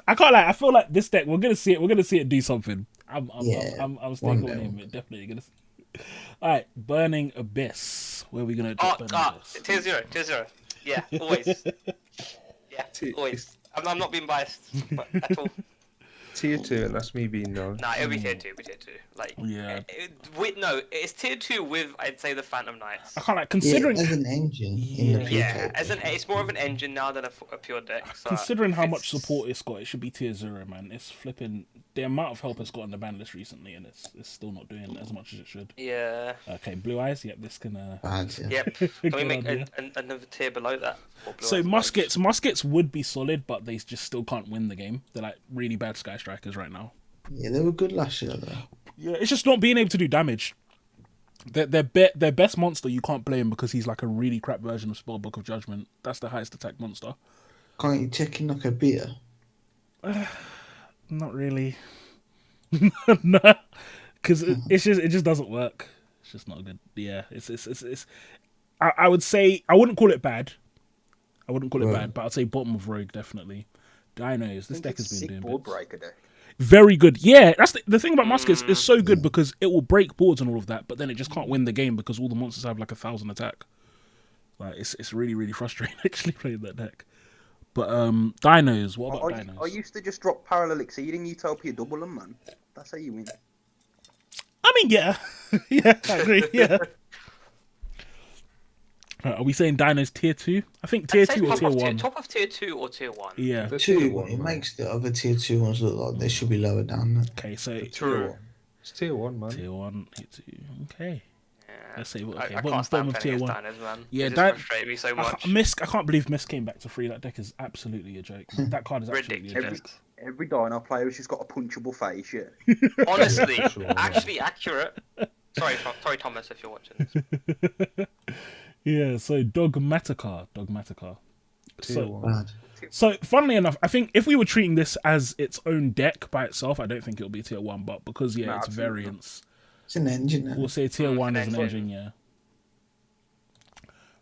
I can't lie. I feel like this deck, we're gonna see it do something. I'm staying on him. Definitely gonna. All right, Burning Abyss. Where are we gonna do Burning Abyss? Tier 0. Yeah, always. Yeah, always. I'm not being biased at all. Tier 2, and that's me being no. Nah, it'll be tier 2. Like, yeah. It's tier 2 with, I'd say, the Phantom Knights. I can't like considering as an engine. It's more of an engine now than a pure deck. So considering how much support it's got, it should be tier 0, man. It's flipping the amount of help it's got on the ban list recently, and it's still not doing as much as it should. Yeah. Okay, Blue Eyes. Yep, this can. Yep. Can we make another tier below that? So muskets would be solid, but they just still can't win the game. They're like really bad Sky Strikers right now. Yeah, they were good last year though. Yeah, it's just not being able to do damage. Their best monster, you can't play him because he's like a really crap version of Spellbook of Judgment. That's the highest attack monster. Can't you check in like a beer? Not really. No, because it just doesn't work. It's just not good. Yeah, it's. I would say I wouldn't call it bad. But I'd say bottom of Rogue definitely. Dinos. This deck has been doing board breaker deck. Very good. Yeah, that's the thing about muskets. It's so good because it will break boards and all of that, but then it just can't win the game because all the monsters have like 1,000 attack. Like it's really really frustrating actually playing that deck. But dinos. What about dinos? I used to just drop Parallel Exceeding Utopia double them, man. That's how you win. I mean, yeah, yeah, I agree. Yeah. Are we saying dinos tier 2? I think tier 2 or tier 1. Top of tier 2 or tier 1. Yeah. It makes the other tier 2 ones look like they should be lower down. Okay, so True. It's tier 1, man. Tier 1, tier 2. Okay. Yeah. Let's say okay. I can't stand of tier 1. Dinos, man. Yeah, that frustrates me so much. I can't believe Mist came back to free. That deck is absolutely a joke. That card is absolutely a joke. Every dino player has just got a punchable face, yeah. Honestly, actually accurate. Sorry, Thomas, if you're watching this. Yeah, so Dogmatica. Bad. So, funnily enough, I think if we were treating this as its own deck by itself, I don't think it would be tier 1, but because, it's variants. It's an engine. We'll say tier 1 is an engine, yeah.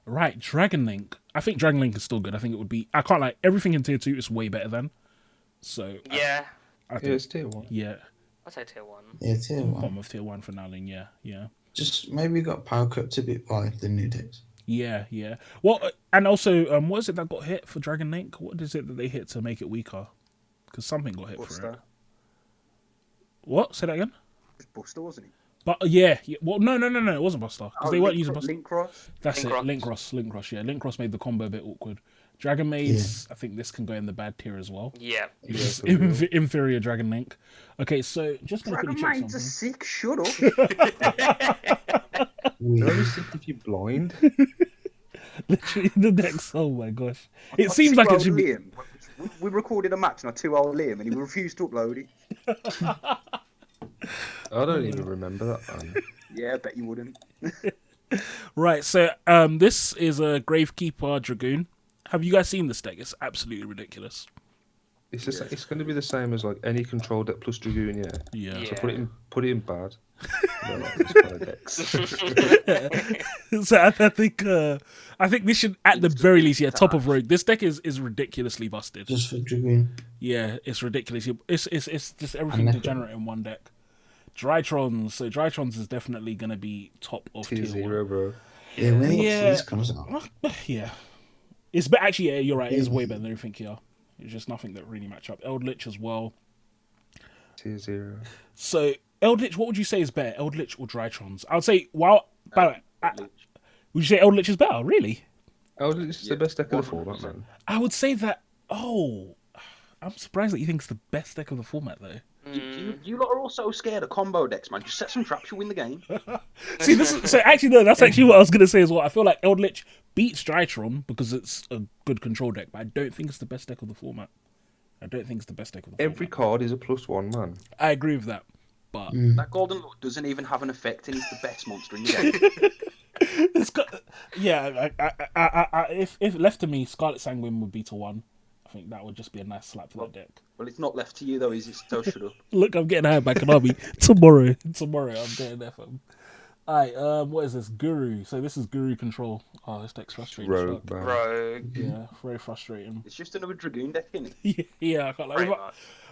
Right, Dragon Link. I think Dragon Link is still good. I think it would be... I can't lie, everything in tier 2 is way better than. So... Yeah. I think it's tier 1. Yeah. I'd say tier 1. Yeah, tier 1. Bottom of tier 1 for now, then, yeah. Just maybe got power crept a bit by the new decks. Yeah. Well, and also, what is it that got hit for Dragon Link? What is it that they hit to make it weaker? Because something got hit for it. What? Say that again? It was Buster, wasn't it? But yeah. Well, no, it wasn't Buster because they weren't using Buster. Link Cross. That's it. Link Cross. Yeah, Link Cross made the combo a bit awkward. Dragon Maids, I think this can go in the bad tier as well. Yeah. Inferior Dragon Link. Okay, so just gonna quickly check something. Dragon Maids are sick. Shut up. Very sick if you're blind. Literally, the deck's. Oh my gosh! It seems like it should be. Liam. We recorded a match on a 2-hour Liam, and he refused to upload it. I don't even remember that one. Yeah, I bet you wouldn't. Right, so this is a Gravekeeper Dragoon. Have you guys seen this deck? It's absolutely ridiculous. It's just it's going to be the same as like any control deck plus Dragoon, yeah. So put it in bad. So I think this should at the very least, top of Rogue. This deck is ridiculously busted. Just for Dragoon. Yeah, it's ridiculous. It's just everything degenerate in one deck. Drytrons. So Drytrons is definitely going to be top of tier 0, bro. Yeah, when this comes out. Yeah. But actually, yeah, you're right. It is way better than everything here. It's just nothing that really match up. Eldritch as well. Tier 0. So Eldritch, what would you say is better, Eldritch or Drytrons? I would say, would you say Eldritch is better? Really? Eldritch is the best deck of the format, man. I would say that. Oh, I'm surprised that you think it's the best deck of the format, though. You lot are all so scared of combo decks, man. Just set some traps, you win the game. See, that's actually what I was going to say as well. I feel like Eldritch beats Drytron because it's a good control deck, but I don't think it's the best deck of the format. Every card is a +1, man. I agree with that. But that Golden Lord doesn't even have an effect, and he's the best monster in the game. it's got, yeah. If left to me, Scarlet Sanguine would be to 1. I think that would just be a nice slap for that deck. Well, it's not left to you though, is it? So shut up. Look, I'm getting hired by Konami tomorrow. Tomorrow, I'm getting there for. Alright, what is this? Guru. So this is Guru Control. Oh, this deck's frustrating. Rogue. Yeah, very frustrating. It's just another Dragoon deck, isn't it? Yeah, I can't like.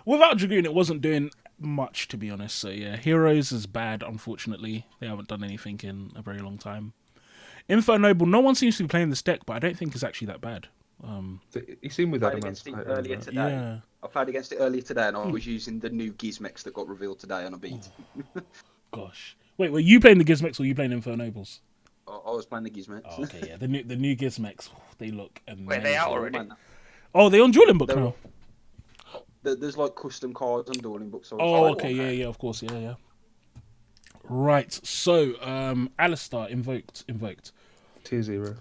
Without Dragoon, it wasn't doing much, to be honest. So yeah, Heroes is bad. Unfortunately, they haven't done anything in a very long time. Info Noble. No one seems to be playing this deck, but I don't think it's actually that bad. He seemed with Against it earlier today. Yeah. I played against it earlier today, and I was using the new Gizmex that got revealed today on a beat. Gosh. Wait, were you playing the Gizmex or were you playing Info Nobles? I was playing the Gizmex. Oh, okay, yeah. The new Gizmex, they look amazing. Wait, they out already? Oh, they're on Dueling Book now. There's like custom cards on Dueling Books. So okay, yeah, of course, yeah. Right, so Alistar invoked. Tier 0.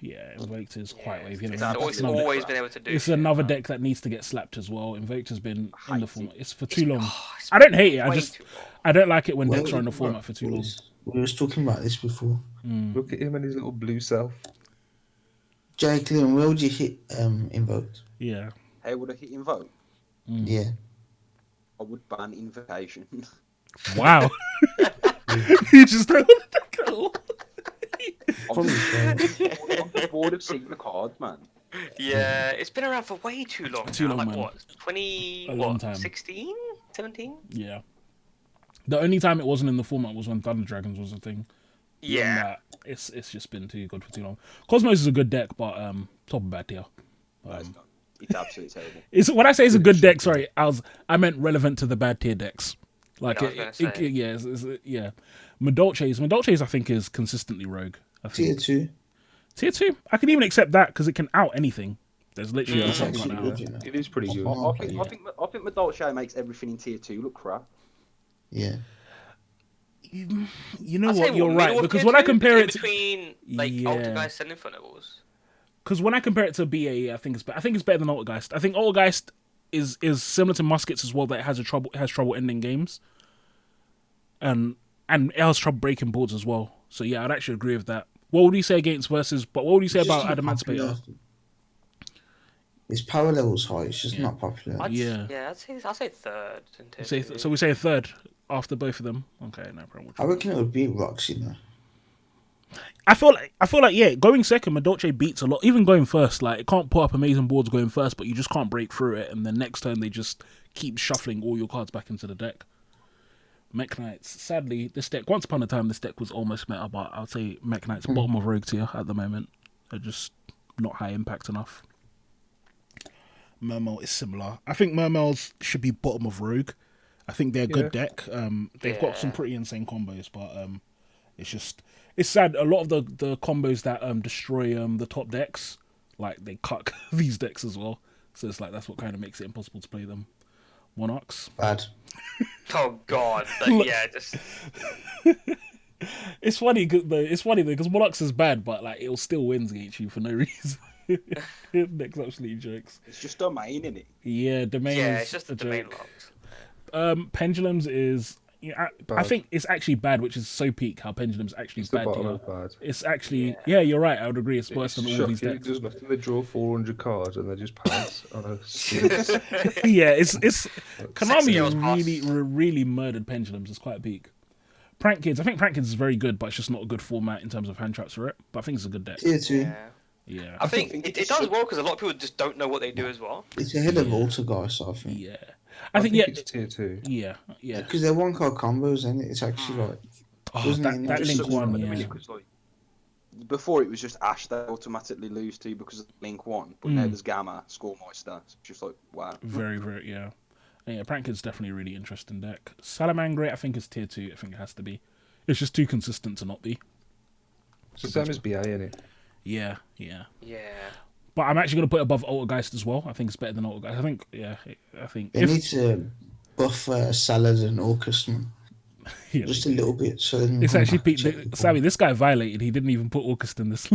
Yeah, invoked is quite wavy. It's always been able to do. It's another deck that needs to get slapped as well. Invoked has been in the format. It's for too long. I don't hate it. I don't like it when decks are in the format for too long. We were talking about this before. Look at him and his little blue self. Jake Leon, where would you hit invoked? Yeah. How would I hit Invoke? Yeah. I would ban Invocation. Wow. You just don't want to take it all. I'm bored of seeing the cards, man. Yeah, it's been around for way too long. Too long, like man. what? 20? A long time. 16? 17? Yeah. The only time it wasn't in the format was when Thunder Dragons was a thing. Yeah. That, it's just been too good for too long. Cosmos is a good deck, but top of bad tier. It's absolutely terrible. When I say it's a good deck, sorry, I meant relevant to the bad tier decks. Like yeah, yeah. Madolche's I think is consistently rogue. I think. Tier 2. I can even accept that because it can out anything. There's literally It is pretty good. I think Madolche makes everything in tier 2 look crap. Yeah. You know what? You're right because when I compare it between Altergeist and Infernables. Because when I compare it to BAE, I think it's better than Altergeist. I think Altergeist is similar to Muskets as well. That it has trouble ending games, and it has trouble breaking boards as well. So yeah, I'd actually agree with that. What would you say against versus? But what would you say about Adamantipator? Its power level's high. It's just not popular. I'd say third. So we say a third after both of them. Okay, no problem. I reckon it would beat Roxy now. I feel like yeah, going second, Madolche beats a lot. Even going first, like it can't put up amazing boards going first, but you just can't break through it. And then next turn they just keep shuffling all your cards back into the deck. Mech Knights. Sadly, this deck. Once upon a time, this deck was almost meta, but I'll say Mech Knights bottom of rogue tier at the moment. They're just not high impact enough. Mermail is similar. I think Mermails should be bottom of rogue. I think they're a good deck. They've got some pretty insane combos, but it's sad. A lot of the combos that destroy the top decks, like they cuck these decks as well. So it's like that's what kind of makes it impossible to play them. Monarchs. Bad. Oh God! Yeah, just. It's funny because Monarchs is bad, but like it'll still wins against you for no reason. Next absolutely jokes. It's just domain, isn't it? Yeah, domain. Yeah, it's just the domain locks. Pendulums is. I think it's actually bad, which is so peak how Pendulum's actually bad. It's actually you're right. I would agree. It's worse than all these decks. It does nothing. They draw 400 cards and they just pass on a yeah, it's Konami really murdered Pendulums. It's quite peak. Prank Kids. I think Prank Kids is very good, but it's just not a good format in terms of hand traps for it. But I think it's a good deck. Tier 2. Yeah. I think it does well because a lot of people just don't know what they do as well. It's ahead of Altergeist, I think. Yeah. I think it's tier 2. Yeah. Because they're one card combos, and it's actually like that Link one. Yeah. Before it was just Ash that automatically lose to because of Link 1, but now there's Gamma, Scoremeister. It's just like wow. Very, very yeah. Prank Kid's definitely a really interesting deck. Salamangreat, I think is tier 2. I think it has to be. It's just too consistent to not be. It's the same as BA, isn't it? Yeah. Yeah. But I'm actually going to put it above Altergeist as well. I think it's better than Altergeist. I think. They need to buff Salad and Orcus, man. Yeah, just a little bit. So it's actually peaked. Sammy, this guy violated. He didn't even put Orcus in this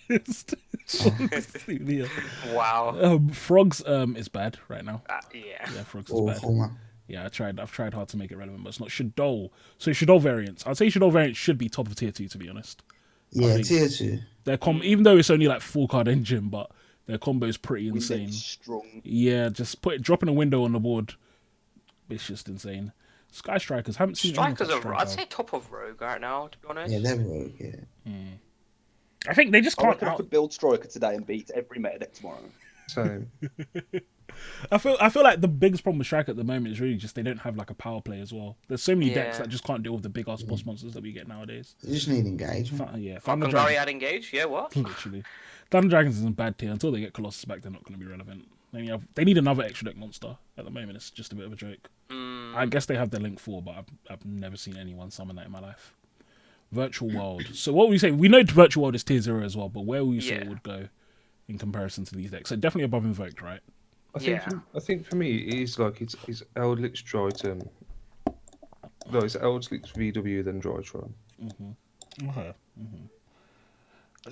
list. Wow. Frogs is bad right now. Yeah. Frogs is bad. Man. Yeah, I've tried hard to make it relevant, but it's not Shadow. So Shadow variants. I'd say Shadow variants should be top of tier 2, to be honest. Yeah, tier 2. Their even though it's only like 4-card engine, but their combo is pretty insane. Strong. Yeah, just dropping a window on the board. It's just insane. Sky Strikers, haven't seen Strikers are, I'd say top of Rogue right now, to be honest. Yeah, they're Rogue, yeah. I think they just can't. I could build Striker today and beat every meta deck tomorrow. Same. I feel like the biggest problem with Striker at the moment is really just they don't have like a power play as well. There's so many decks that just can't deal with the big ass boss monsters that we get nowadays. You just need engagement. Kangari had engage, yeah, what? Literally. Thunder Dragons is in bad tier. Until they get Colossus back, they're not going to be relevant. They need another extra deck monster. At the moment, it's just a bit of a joke. I guess they have their Link 4, but I've never seen anyone summon that in my life. Virtual World. So what we say, we know Virtual World is tier 0 as well, but where will you say it would go in comparison to these decks? So definitely above Invoked, right? I think for me, it is like it's Eldritch Drytron. No, it's Eldritch VW then Drytron. Okay.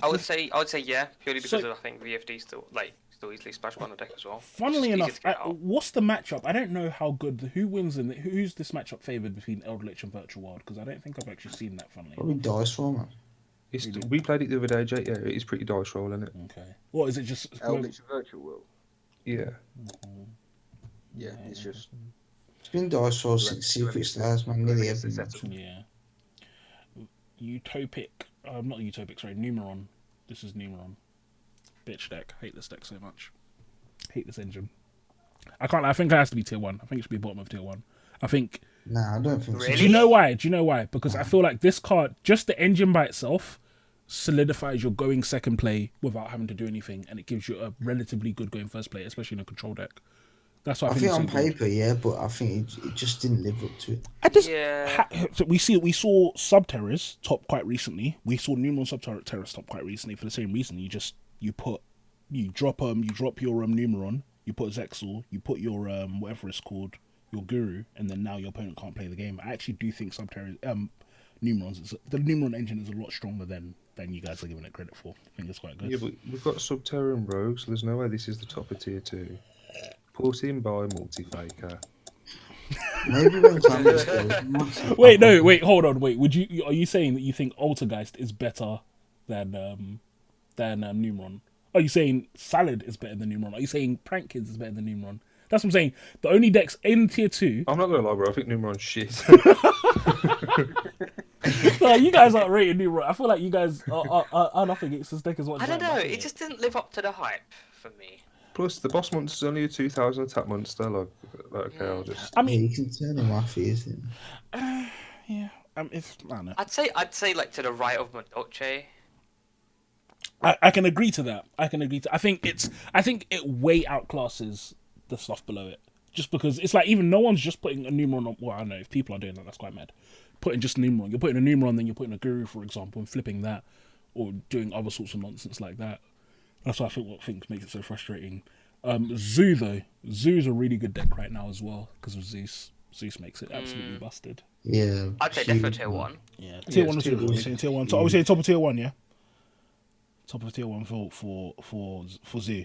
I would say yeah, purely because I think VFD still easily splashable on the deck as well. Funnily enough, what's the matchup? I don't know how good. Who wins who's this matchup favoured between Eldritch and Virtual World? Because I don't think I've actually seen that. Funnily, probably Dice Roll, man. We played it the other day, Jake. Yeah, it is pretty Dice Roll, isn't it? Okay. What is it? Just Eldritch Virtual World. Yeah. Yeah, it's just. It's been Dice Roll since Secret Stars, man. Nearly every match. Yeah. Utopic. Not Utopic. Sorry, Numeron. This is Numeron. Bitch deck. Hate this deck so much. Hate this engine. I can't. I think it has to be tier 1. I think it should be bottom of tier 1. I think. Nah, I don't think Really? so. Do you know why? Because I feel like this card, just the engine by itself, solidifies your going second play without having to do anything, and it gives you a relatively good going first play, especially in a control deck. That's what I think on paper, yeah, but I think it just didn't live up to it. So we saw Subterrors top quite recently. We saw Numeron Subterrors top quite recently for the same reason. You drop your Numeron, you put Zexal, you put your whatever it's called, your Guru, and then now your opponent can't play the game. I actually do think Subterrors Numerons, the Numeron engine is a lot stronger than you guys are giving it credit for. I think it's quite good. Yeah, but we've got Subterra and Rogue, so there's no way this is the top of tier 2. Put in by Multi-Faker. Maybe when Columbus goes. Wait, hold on. Wait, are you saying that you think Altergeist is better than Numeron? Are you saying Salad is better than Numeron? Are you saying Prank Kids is better than Numeron? That's what I'm saying. The only decks in tier 2. I'm not gonna lie, bro. I think Numeron's shit. No, you guys aren't rating Numeron. I feel like you guys are nothing against this deck as much. I don't know. It just didn't live up to the hype for me. Plus, the boss monster's only a 2,000 attack monster. Like okay, I'll just. I mean, you can turn him off easily. Yeah. I don't know. I'd say like to the right of Madoche. I can agree to that. I think it way outclasses the stuff below it. Just because it's like even no one's just putting a Numeron on. Well, I don't know if people are doing that. That's quite mad. Putting just Numeron. You're putting a Numeron, then you're putting a Guru, for example, and flipping that, or doing other sorts of nonsense like that. That's what makes it so frustrating. Zoo though, Zoo's a really good deck right now as well because of Zeus. Zeus makes it absolutely busted. Yeah, I'd say definitely tier 1. Yeah, tier 1 or tier 2. Tier 1. So I would say top of tier 1. Yeah. Top of tier 1 for Zoo.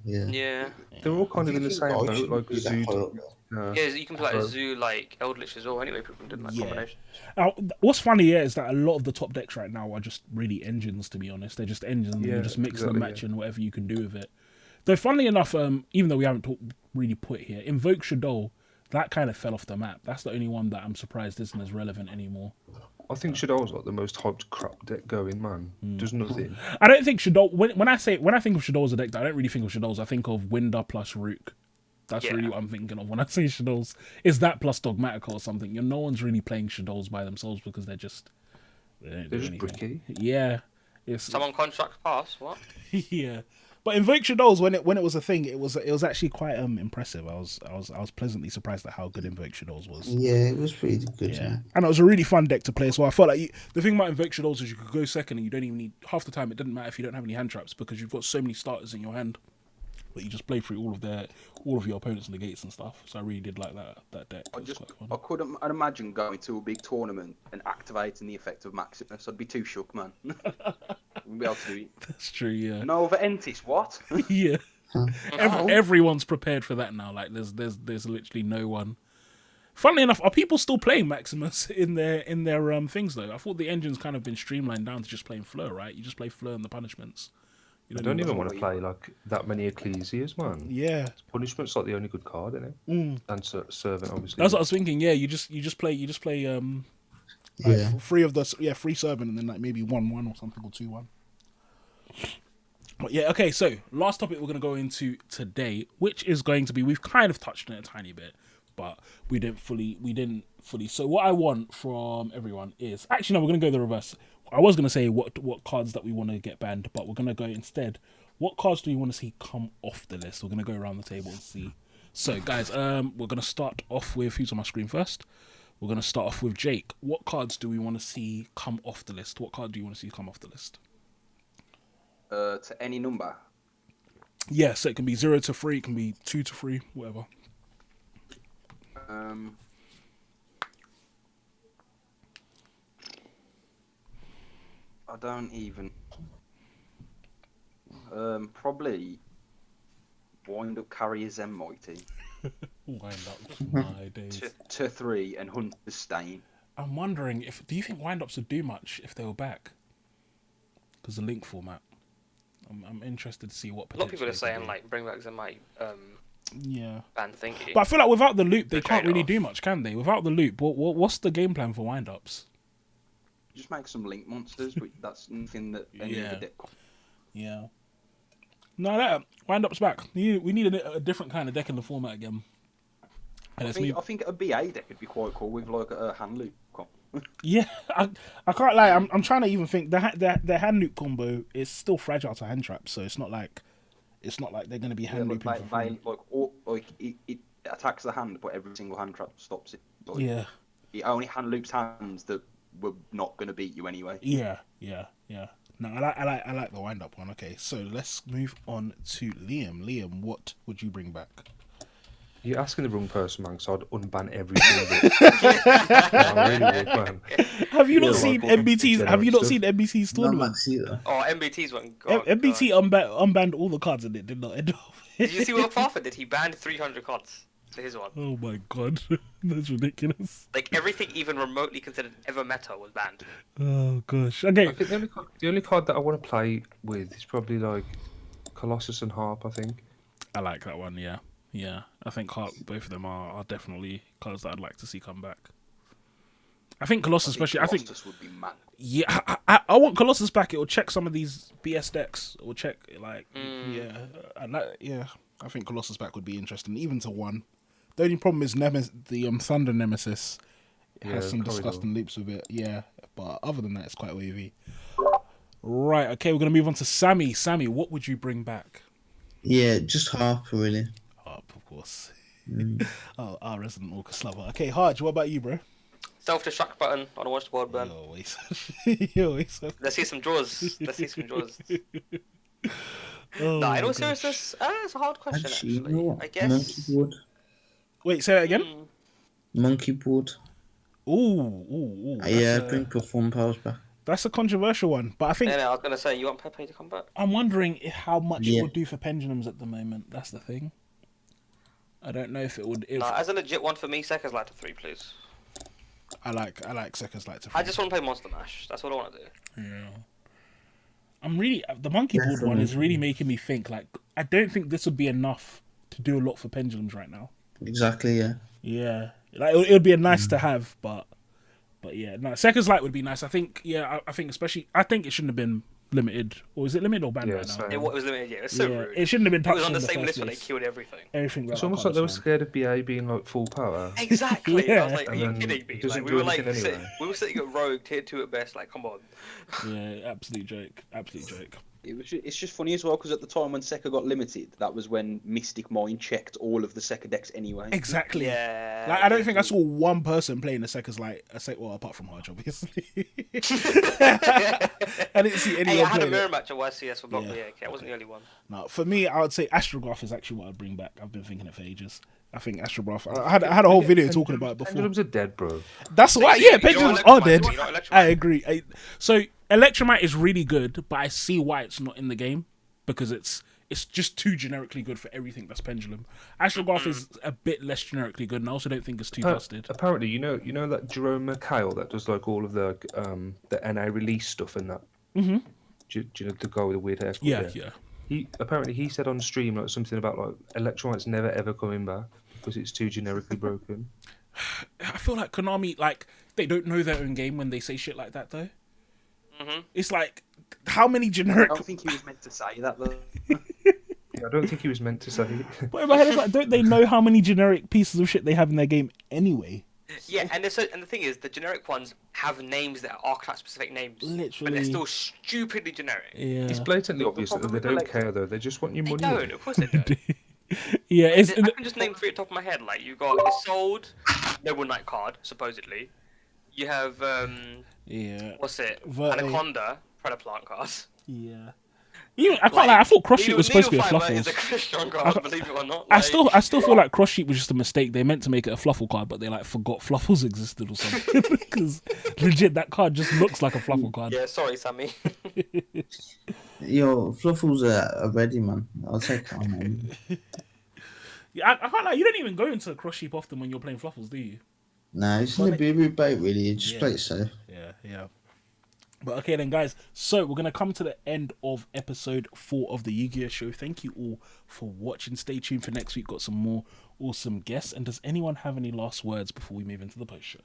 Yeah. They're all kind of in the same boat, like Zoo. Yeah, you can play like Zoo, like Eldritch as well. Anyway, people did that combination. Now, what's funny is that a lot of the top decks right now are just really engines. To be honest, they're just engines. And you just mix and match and whatever you can do with it. Though, funnily enough, even though we haven't really put here, Invoke Shadow, that kind of fell off the map. That's the only one that I'm surprised isn't as relevant anymore. I think Shadow's like the most hyped crap deck going, man. Does nothing. I don't think Shadow. When I think of Shadow as a deck, I don't really think of Shadows. I think of Winder plus Rook. That's really what I'm thinking of when I say Shadows. Is that plus Dogmatica or something? No one's really playing Shadows by themselves because they're just bricky. Yeah. Someone contract pass, what? Yeah. But Invoke Shadows, when it was a thing, it was actually quite impressive. I was pleasantly surprised at how good Invoke Shadows was. Yeah, it was pretty good. Yeah. And it was a really fun deck to play. So I felt like the thing about Invoke Shadows is you could go second and you don't even need half the time. It doesn't matter if you don't have any hand traps because you've got so many starters in your hand that you just play through all of your opponents' negates and stuff. So I really did like that deck. I couldn't imagine going to a big tournament and activating the effect of Maximus. I'd be too shook, man. Wouldn't be able to do it. That's true, yeah. Nova Entis, what? Yeah. Everyone's prepared for that now. Like there's literally no one Funnily enough, are people still playing Maximus in their things though? I thought the engine's kind of been streamlined down to just playing Fleur, right? You just play Fleur and the punishments. You don't even want to play like that many Ecclesias, man. Yeah, punishment's like the only good card, isn't it? And servant, obviously. That's what I was thinking. Yeah, you just play like free servant and then like maybe 1/1 or something or 2/1. But yeah, okay. So last topic we're gonna go into today, which is going to be, we've kind of touched on it a tiny bit, but we didn't fully. So what I want from everyone is, actually no, we're gonna go the reverse. I was gonna say what cards that we want to get banned, but we're gonna go instead. What cards do you want to see come off the list? We're gonna go around the table and see. So guys, we're gonna start off with, who's on my screen first? We're gonna start off with Jake. What cards do we want to see come off the list? What card do you want to see come off the list? To any number. Yeah, so it can be 0 to 3, it can be 2 to 3, whatever. I don't even. Probably Wind Up Carrier Zen Mighty. Wind Up, my days. To 3 and Hunter's Stain. I'm wondering do you think Wind Ups would do much if they were back? Because the link format. I'm interested to see what. A lot of people are saying like bring back Zen Mighty. Band thingy. But I feel like without the loop, they can't really do much, can they? Without the loop, what's the game plan for Wind Ups? Just make some link monsters, but that's nothing that any of the deck. Yeah. No, that Wind Up's back. We need a different kind of deck in the format again. I think a BA deck would be quite cool with like a hand loop. Yeah, I can't lie. I'm trying to even think the hand loop combo is still fragile to hand traps, so it's not like they're going to be hand looping. It attacks the hand, but every single hand trap stops it. Yeah. It only hand loops hands that were not going to beat you anyway. Yeah. No, I like the wind up one. Okay, so let's move on to Liam. Liam, what would you bring back? You're asking the wrong person, man, so I'd unban everything. I really would, man. Have you not seen MBT's? Have you not seen MBT's tournament? Oh, MBT's one. MBT unbanned all the cards and it did not end up. Did you see what Farfar did? He banned 300 cards for his one. Oh my god, that's ridiculous. Like everything even remotely considered ever meta was banned. Oh gosh. Okay. I think the only card that I want to play with is probably like Colossus and Harp. I think. I like that one. Yeah. Yeah, I think both of them are definitely cards that I'd like to see come back. I think Colossus, especially. Colossus would be mad. Yeah, I want Colossus back. It will check some of these BS decks. It will check like I think Colossus back would be interesting, even to 1. The only problem is the Thunder Nemesis has some disgusting loops with it. Yeah, but other than that, it's quite wavy. Right. Okay, we're gonna move on to Sammy. Sammy, what would you bring back? Yeah, just Harp really. Of course. Oh, our resident Orcus lover. Okay, Harj, what about you, bro? Self-destruct button on a watch the board burn. Let's see some draws. No, in all seriousness, it's a hard question actually. I guess. Monkey board. Wait, say that again. Monkey board. Ooh. Yeah, bring Perform Powers back. That's a controversial one, but I think. I was gonna say, you want Pepe to come back? I'm wondering how much it would do for pendulums at the moment. That's the thing. I don't know if it would. As a legit one for me, Sekka's Light to 3, please. I like Sekka's Light to 3. I just want to play Monster Mash. That's what I want to do. Yeah. The monkey board one is really making me think. Like, I don't think this would be enough to do a lot for pendulums right now. Exactly. Yeah. Yeah. Like it would be a nice to have, but yeah, no. Sekka's Light would be nice. I think. Yeah. I think especially. I think it shouldn't have been limited, or is it limited or banned right now? It was limited, yeah. It was so rude. It shouldn't have been touched. It was on the same list when they killed everything. It's almost like they were scared of BA being like full power. Exactly. Yeah. I was like, are you kidding me? Like, we were sitting at Rogue, tier 2 at best. Like, come on. Yeah, absolute joke. It's just funny as well because at the time when Sekka got limited, that was when Mystic Mind checked all of the Sekka decks anyway. Exactly. Yeah. Like I don't think I saw one person playing the Sekka's Light. Well, apart from Harj, obviously. I didn't see anyone. Hey, I had a mirror match at YCS for Block BAK. I wasn't the only one. No, for me, I would say Astrograph is actually what I'd bring back. I've been thinking it for ages. I think Astrograph. I had a whole video talking about it before. Pendulums are dead, bro. That's why. Yeah, pendulums are dead. I agree. So Electromite is really good, but I see why it's not in the game because it's it's just too generically good for everything that's Pendulum. Astrograph is a bit less generically good, and I also don't think it's too busted. Apparently, you know that Jerome McHale that does like all of the NA release stuff and that. Mm-hmm. Do you know the guy with the weird hair? Yeah. He said on stream like something about like Electronics never ever coming back because it's too generically broken. I feel like Konami, like, they don't know their own game when they say shit like that, though. Mm-hmm. It's like, how many generic... I don't think he was meant to say that, though. I don't think he was meant to say it. But in my head, it's like, don't they know how many generic pieces of shit they have in their game anyway? Yeah, and the thing is, the generic ones have names that are archetype-specific names. Literally. But they're still stupidly generic. Yeah. It's blatantly obvious that they don't care, though. They just want your money. They don't, of course they don't. Yeah, I can just name 3 at the top of my head. Like, you got Isolde, Noble Knight card, supposedly. You have, what's it? Anaconda, Predaplant card. Yeah. Even, I can't lie, I thought Cross Sheet was supposed to be a Fluffles. Is a Christian card, believe it or not. I still feel like Cross Sheet was just a mistake. They meant to make it a Fluffle card, but they like forgot Fluffles existed or something. Because legit, that card just looks like a Fluffle card. Yeah, sorry, Sammy. Yo, Fluffles are ready, man. I'll take that, man. Yeah, I can't lie, you don't even go into Cross Sheep often when you're playing Fluffles, do you? Nah, it's in a boo bait, really. You just play it safe. Yeah. But okay then, guys, so we're going to come to the end of episode 4 of the Yu-Gi-Oh! Show. Thank you all for watching. Stay tuned for next week. Got some more awesome guests. And does anyone have any last words before we move into the post-show?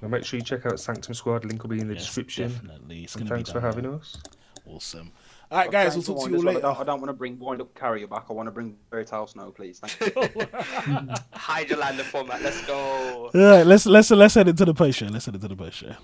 Well, make sure you check out Sanctum Squad. Link will be in the description. Definitely. And thanks for having us. Awesome. All right, guys, we'll talk to you all later. I don't want to bring Wind Up Carrier back. I want to bring Fairy Tale Snow, please. Thank you. Hydrolander format. Let's go. All right, let's head into the post-show.